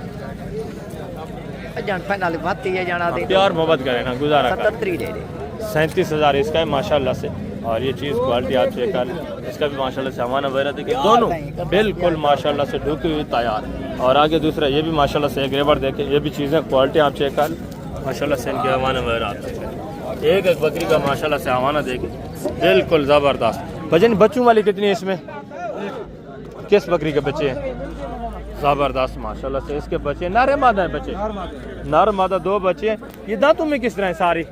फाइनल बात है जाना दे। प्यार मोहब्बत करें ना, गुजारा 77 दे रहे 37,000 इसका है माशाल्लाह से। और ये चीज़ क्वालिटी आप चेक कर लें, इसका भी माशाल्लाह से हमारा वगैरह देखिए, दोनों बिल्कुल माशाल्लाह से ढुकी हुई तैयार। और आगे दूसरा ये भी माशाल्लाह से एक रेबर देखें, ये भी चीज़ें क्वालिटी आप चेक कर माशाल्लाह से। इनके हवाना वगैरह आप चेक, एक बकरी का माशाल्लाह से हवाना देखें, बिल्कुल ज़बरदस्त। भजन बच्चों वाली कितनी है इसमें? किस बकरी के बच्चे हैं? ज़बरदस्त माशाल्लाह से इसके बच्चे। नारे मादा है बच्चे? नार मादा 2 बच्चे हैं। ये दांतों में किस तरह है सारी?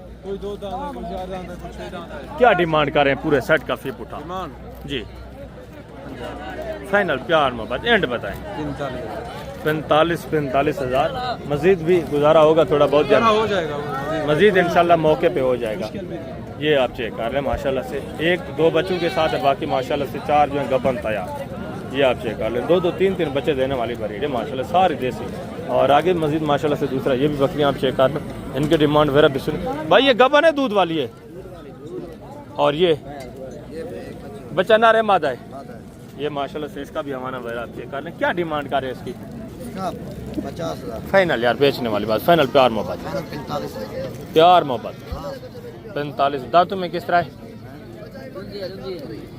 क्या डिमांड कर रहे हैं पूरे सेट का फी उठा जी? फाइनल प्यार मोहब्बत एंड बताएं। 45,000। मजीद भी गुजारा होगा थोड़ा बहुत हो जाएगा, मजीद इंशाल्लाह मौके पे हो जाएगा। ये आप चेक कर रहे हैं माशाल्लाह से, 1-2 बच्चों के साथ है, बाकी माशाल्लाह से 4 जो है गबन तैयार। ये आप चेक कर लें, 2-2 3-3 बच्चे देने वाली ब्रीड है माशाल्लाह, सारी देसी। और आगे मजीद माशाल्लाह से दूसरा ये भी बकरियाँ आप चेक कर लें, इनके डिमांड वगैरह भी सुन। भाई ये गबन है दूध वाली है, और ये बच्चा नारे मादा है। ये माशाल्लाह से इसका भी हमारा वगैरह आप चेक कर लें। क्या डिमांड कर रहे हैं इसकी? 50,000 फाइनल यार बेचने वाली बात, फाइनल प्यार मोहब्बत, प्यार मोहब्बत 45। दांतों में किस तरह है?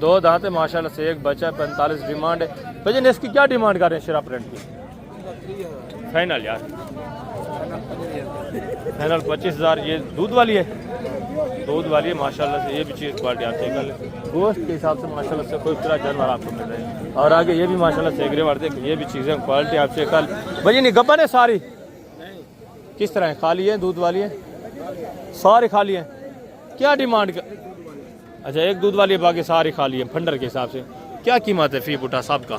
2 दांत है माशाल्लाह से, एक बच्चा। 45 डिमांड है। भजन इसकी क्या डिमांड कर रहे हैं शराब प्रिंट की? फाइनल यार फाइनल 25,000। ये दूध वाली है, दूध वाली है माशाल्लाह से। ये भी चीज़ क्वालिटी आप चेक कर लें, गोश्त के हिसाब से माशाल्लाह से खूबसूरत जानवर आपको मिल रहे हैं। और आगे ये भी माशाल्लाह से एग्रेवर देखें, ये भी चीज़ें क्वालिटी आप चेक कर लें। भजन ये गब्बन है सारी किस तरह है? खाली है, दूध वाली है, सारी खाली है। क्या डिमांड का? अच्छा एक दूध वाली है, बाकी सारी खाली है फंडर के हिसाब से। क्या कीमत है फी बुटा साहब का?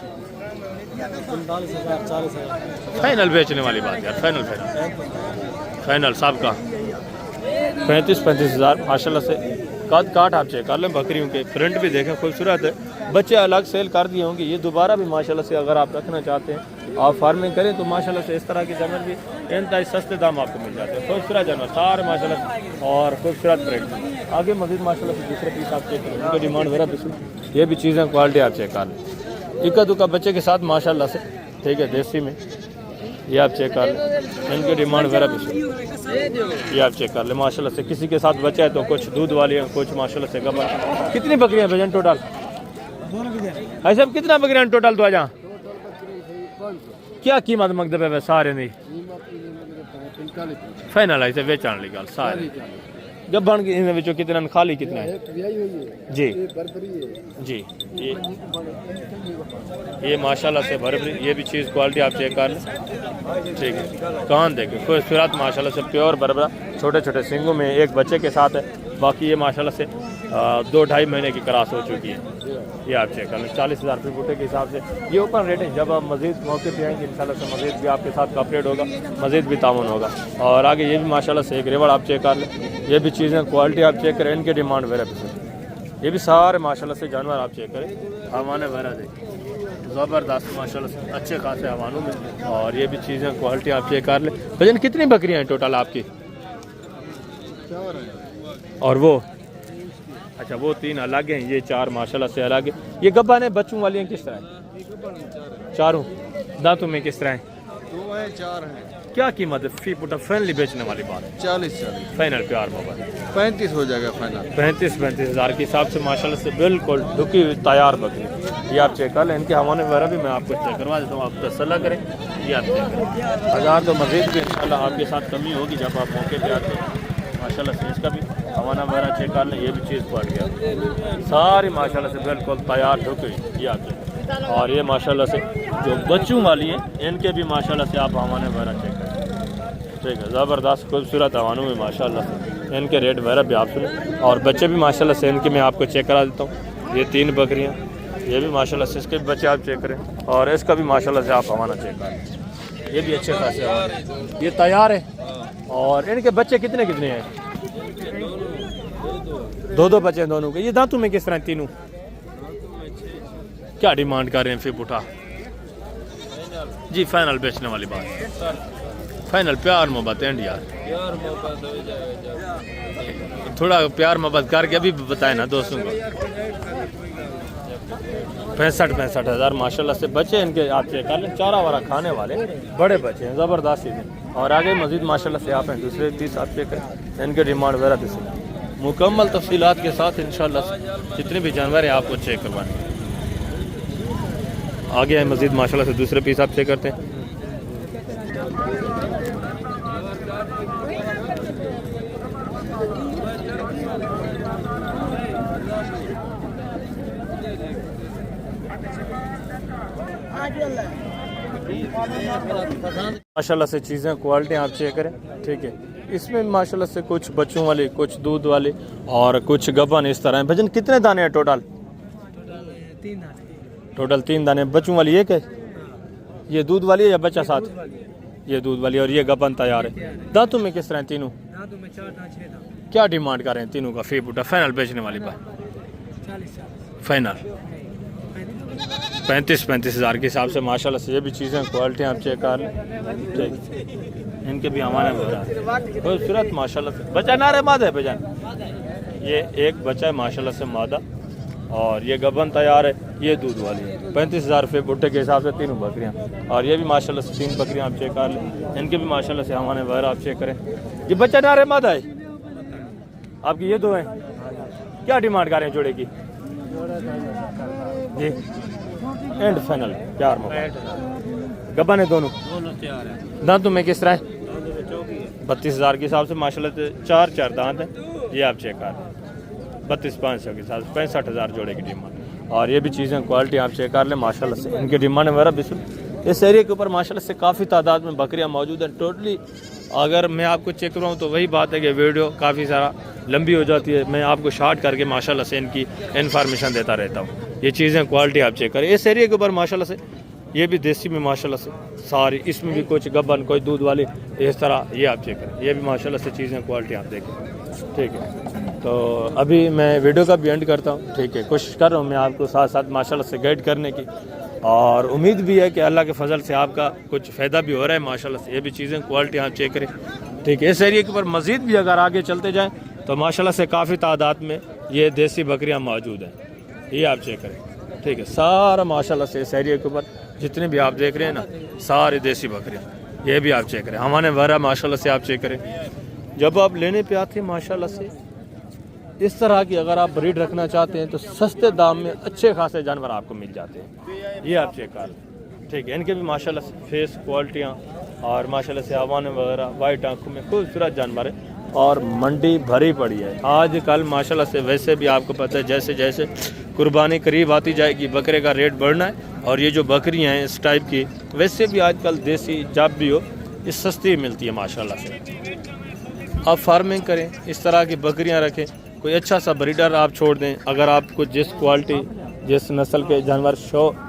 45,000 40,000 फाइनल बेचने वाली बात यार, फाइनल फाइनल साहब का 35,000 माशाल्लाह से। कद काट आप चेक कर लें, बकरियों के प्रिंट भी देखें खूबसूरत है। बच्चे अलग सेल कर दिए होंगे, ये दोबारा भी माशाल्लाह से अगर आप रखना चाहते हैं, आप फार्मिंग करें तो माशाल्लाह से इस तरह के जानवर भी इंतहाई सस्ते दाम आपको मिल जाते हैं। खूबसूरत जानवर सारे माशाल्लाह से, और खूबसूरत प्रिंट। आगे मजीद माशाल्लाह से दूसरे पीस आप चेक करें, उनकी डिमांड वगैरह भी, ये भी चीज़ें क्वालिटी आप चेक कर लें। इक्का दुक्का बच्चे के साथ माशाल्लाह से, ठीक है देसी में। ये आप चेक कर लें, इनकी डिमांड वगैरह भी, ये आप चेक कर लें माशाल्लाह से। किसी के साथ बच्चा है तो कुछ दूध वाली है, कुछ माशाल्लाह से गबन। कितनी बकरियां भजन टोटल? भाई साहब कितना बकरियां टोटल? तो आ जहाँ क्या कीमत मंगते पे सारे नहीं फाइनल है बेचने वाली गल सारे गब्बन की इन विचों कितना खाली कितना है जी जी ये माशाल्लाह से भरभरी ये भी चीज़ क्वालिटी आप चेक कर लें ठीक है कान देखें खूबसूरत माशाल्लाह से प्योर बरबरा छोटे छोटे सिंगों में एक बच्चे के साथ है बाकी ये माशाल्लाह से 2-2.5 महीने की क्रॉस हो चुकी है ये आप चेक कर लें 40,000 रुपये बूटे के हिसाब से ये ओपन रेट है जब आप मज़ीद मौके पे आएंगे इंशाल्लाह से मज़ीद भी आपके साथ कॉपरेट होगा मज़ीद भी तामुन होगा और आगे ये भी माशाल्लाह से एक रेवड़ आप चेक कर लें ये भी चीज़ें क्वालिटी आप चेक करें इनकी डिमांड वगैरह ये भी सारे माशाल्लाह से जानवर आप चेक करें हवाने वगैरह देखिए ज़बरदस्त माशाल्लाह से अच्छे खासे हवानों में और ये भी चीज़ें क्वालिटी आप चेक कर लें वजन कितनी बकरियाँ हैं टोटल आपकी और वो अच्छा वो 3 अलग हैं ये 4 माशाल्लाह से अलग है ये गब्बान है बच्चों वाली हैं किस तरह है चारों दांतों में किस तरह है 2 हैं 4 हैं क्या कीमत है फी पुटा फ्रेंडली बेचने वाली बात है 40 फाइनल प्यार मोबाइल 35 हो जाएगा फाइनल 35 हज़ार के हिसाब से माशाल्लाह से बिल्कुल ढुकी हुई तैयार बकरी ये आप चेक कर लें इनके हवाने वगैरह भी मैं आपको चेक करवा देता हूँ आप तसल्ला करें ये आप चेक करें हज़ार तो मज़ीद भी इंशाल्लाह आपके साथ कमी होगी जब आप मौके पर आते हैं माशाल्लाह से इसका भी हवाना वगैरह चेक कर लें ये भी चीज़ पड़ गया सारी माशाल्लाह से बिल्कुल तैयार ढुकी ये आप चेक और ये माशाल्लाह से जो बच्चों वाली हैं इनके भी माशाल्लाह से आप हवाने वगैरह चेक करें ठीक है ज़बरदस्त खूबसूरत हवानों में माशाल्लाह से इनके रेट वगैरह भी आप सुने और बच्चे भी माशाल्लाह से इनके मैं आपको चेक करा देता हूँ ये 3 बकरियाँ ये भी माशाल्लाह से इसके भी बच्चे आप चेक करें और इसका भी माशाल्लाह से आप हवाना चेक करें ये भी अच्छे खासे ये तैयार है और इनके बच्चे कितने कितने हैं 2 बच्चे हैं दोनों के ये दांतों में किस तरह तीनों क्या डिमांड कर रहे हैं फिर उठा जी फाइनल बेचने वाली बात फाइनल प्यार मोहब्बत एंड यार थोड़ा प्यार मोहब्बत करके अभी बताए ना दोस्तों को 65 हज़ार माशाल्लाह से बच्चे इनके आप चेक कर लें चारा वारा खाने वाले बड़े बच्चे हैं ज़बरदस्त चीज़ें और आगे मज़ीद माशाल्लाह से आप हैं दूसरे 30 आप चेक करें इनके डिमांड वगैरह भी सुने मुकम्मल तफसीलात के साथ इंशाल्लाह जितने भी जानवर हैं आपको चेक करवाएं आगे हैं मज़ीद माशाल्लाह से दूसरे पीस आप चेक करते हैं माशाल्लाह से चीज़ें क्वालिटी आप चेक करें ठीक है इसमें माशाल्लाह से कुछ बच्चों वाले कुछ दूध वाले और कुछ गबन इस तरह भजन कितने दाने हैं टोटल 3 दाने बच्चों वाली एक है ये दूध वाली है या बच्चा साथ ये दूध वाली और ये गबन तैयार है दांतों में किस तरह तीनों क्या डिमांड कर रहे हैं तीनों का फी बूटा फाइनल बेचने वाली बात फाइनल 35 हज़ार के हिसाब से माशाल्लाह से ये भी चीज़ें क्वालिटी आप चेक कर लें ठीक इनके भी हमारे खूबसूरत माशाल्लाह से बच्चा नारे मादा है भैया ये एक बच्चा है माशाल्लाह से मादा और ये गबन तैयार है ये दूध वाली है 35,000 रुपये बुट्टे के हिसाब से 3 बकरियाँ और ये भी माशाल्लाह से 3 बकरियाँ आप चेक कर लें इनके भी माशाल्लाह से हमारे वगैरह आप चेक करें ये बच्चा नारे मादा है आपकी ये 2 हैं क्या डिमांड कर रहे हैं जोड़े की जी एंड फाइनल प्यार गबन है दोनों दांतों में किस तरह है 32,000 के हिसाब से माशाल्लाह से 4 दांत हैं ये आप चेक कर 32,500 के हिसाब से 65,000 जोड़े की डिमांड और ये भी चीज़ें क्वालिटी आप चेक कर लें माशाल्लाह से इनकी डिमांड वगैरह भी सुन इस एरिया के ऊपर माशाल्लाह से काफ़ी तादाद में बकरियां मौजूद हैं टोटली अगर मैं आपको चेक करवाऊँ तो वही बात है कि वीडियो काफ़ी सारा लंबी हो जाती है मैं आपको शॉर्ट करके माशाल्लाह से इनकी इन्फॉर्मेशन देता रहता हूँ ये चीज़ें क्वालिटी आप चेक करें इस एरिया के ऊपर माशाल्लाह से ये भी देसी में माशाल्लाह से सारी इसमें भी कुछ गबन कोई दूध वाले इस तरह ये आप चेक करें ये भी माशाल्लाह से चीज़ें क्वालिटी आप देखें ठीक है तो अभी मैं वीडियो का भी एंड करता हूँ ठीक है कोशिश कर रहा हूँ मैं आपको साथ साथ माशाल्लाह से गाइड करने की और उम्मीद भी है कि अल्लाह के फजल से आपका कुछ फ़ायदा भी हो रहा है माशाल्लाह से ये भी चीज़ें क्वालिटी आप चेक करें ठीक है इस एरिया के ऊपर मज़ीद भी अगर आगे चलते जाएँ तो माशाल्लाह से काफ़ी तादाद में ये देसी बकरियाँ मौजूद हैं ये आप चेक करें ठीक है सारा माशाल्लाह से इस एरिया के ऊपर जितने भी आप देख रहे हैं ना सारे देसी बकरियाँ ये भी आप चेक करें हमारे वगैरह माशाल्लाह से आप चेक करें जब आप लेने पे आते हैं माशाल्लाह से इस तरह की अगर आप ब्रीड रखना चाहते हैं तो सस्ते दाम में अच्छे खासे जानवर आपको मिल जाते हैं ये आप चेक कर ठीक है, इनके भी माशाल्लाह से फेस क्वालिटियाँ और माशाल्लाह से आवान वगैरह वाइट आंखों में खूबसूरत जानवर है और मंडी भरी पड़ी है। आज कल माशाल्लाह से वैसे भी आपको पता है जैसे जैसे कुर्बानी करीब आती जाएगी बकरे का रेट बढ़ना है और ये जो बकरियां हैं इस टाइप की वैसे भी आजकल देसी जब भी हो ये सस्ती मिलती है माशाल्लाह से। आप फार्मिंग करें, इस तरह की बकरियां रखें, कोई अच्छा सा ब्रीडर आप छोड़ दें। अगर आपको जिस क्वालिटी जिस नस्ल के जानवर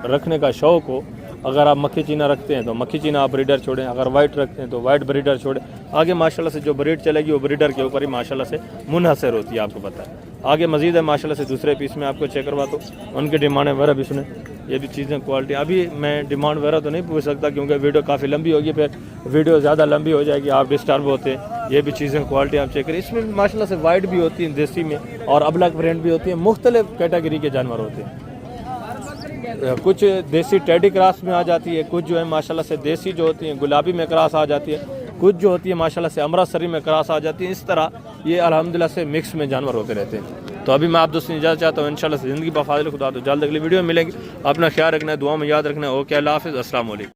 रखने का शौक़ हो, अगर आप मक्खी चीना रखते हैं तो मक्खी चीना आप ब्रीडर छोड़ें, अगर वाइट रखते हैं तो वाइट ब्रीडर छोड़ें। आगे माशाल्लाह से जो ब्रीड चलेगी वो ब्रीडर के ऊपर ही माशाल्लाह से मुनहसर होती है, आपको पता है। आगे मज़ीद है माशाल्लाह से दूसरे पीस में आपको चेक करवाता हूँ, उनकी डिमांड वगैरह भी सुने। ये भी चीज़ें क्वालिटी अभी मैं डिमांड वगैरह तो नहीं पूछ सकता क्योंकि वीडियो काफ़ी लंबी होगी, फिर वीडियो ज़्यादा लंबी हो जाएगी, आप डिस्टर्ब होते हैं। ये भी चीज़ें क्वालिटी आप चेक करें, इसमें माशाल्लाह से वाइट भी होती हैं देसी में और अबलग ब्रांड भी होती है, मुख्तलिफ कैटेगरी के जानवर होते हैं। कुछ देसी टेडी क्रॉस में आ जाती है, कुछ जो है माशाल्लाह से देसी जो होती हैं गुलाबी में क्रॉस आ जाती है, कुछ जो होती है माशाल्लाह से अमृतसरी में क्रॉस आ जाती है। इस तरह ये अल्हम्दुलिल्लाह से मिक्स में जानवर होते रहते हैं। तो अभी मैं आप दोस्तों इजाज़त चाहता हूँ, इंशाल्लाह से ज़िंदगी बफाज़िल खुदा। तो जल्द अगली वीडियो में मिलेंगे। अपना ख्याल रखना है, दुआ में याद रखना है। ओके, अल्लाह हाफ़िज़, अस्सलाम वालेकुम।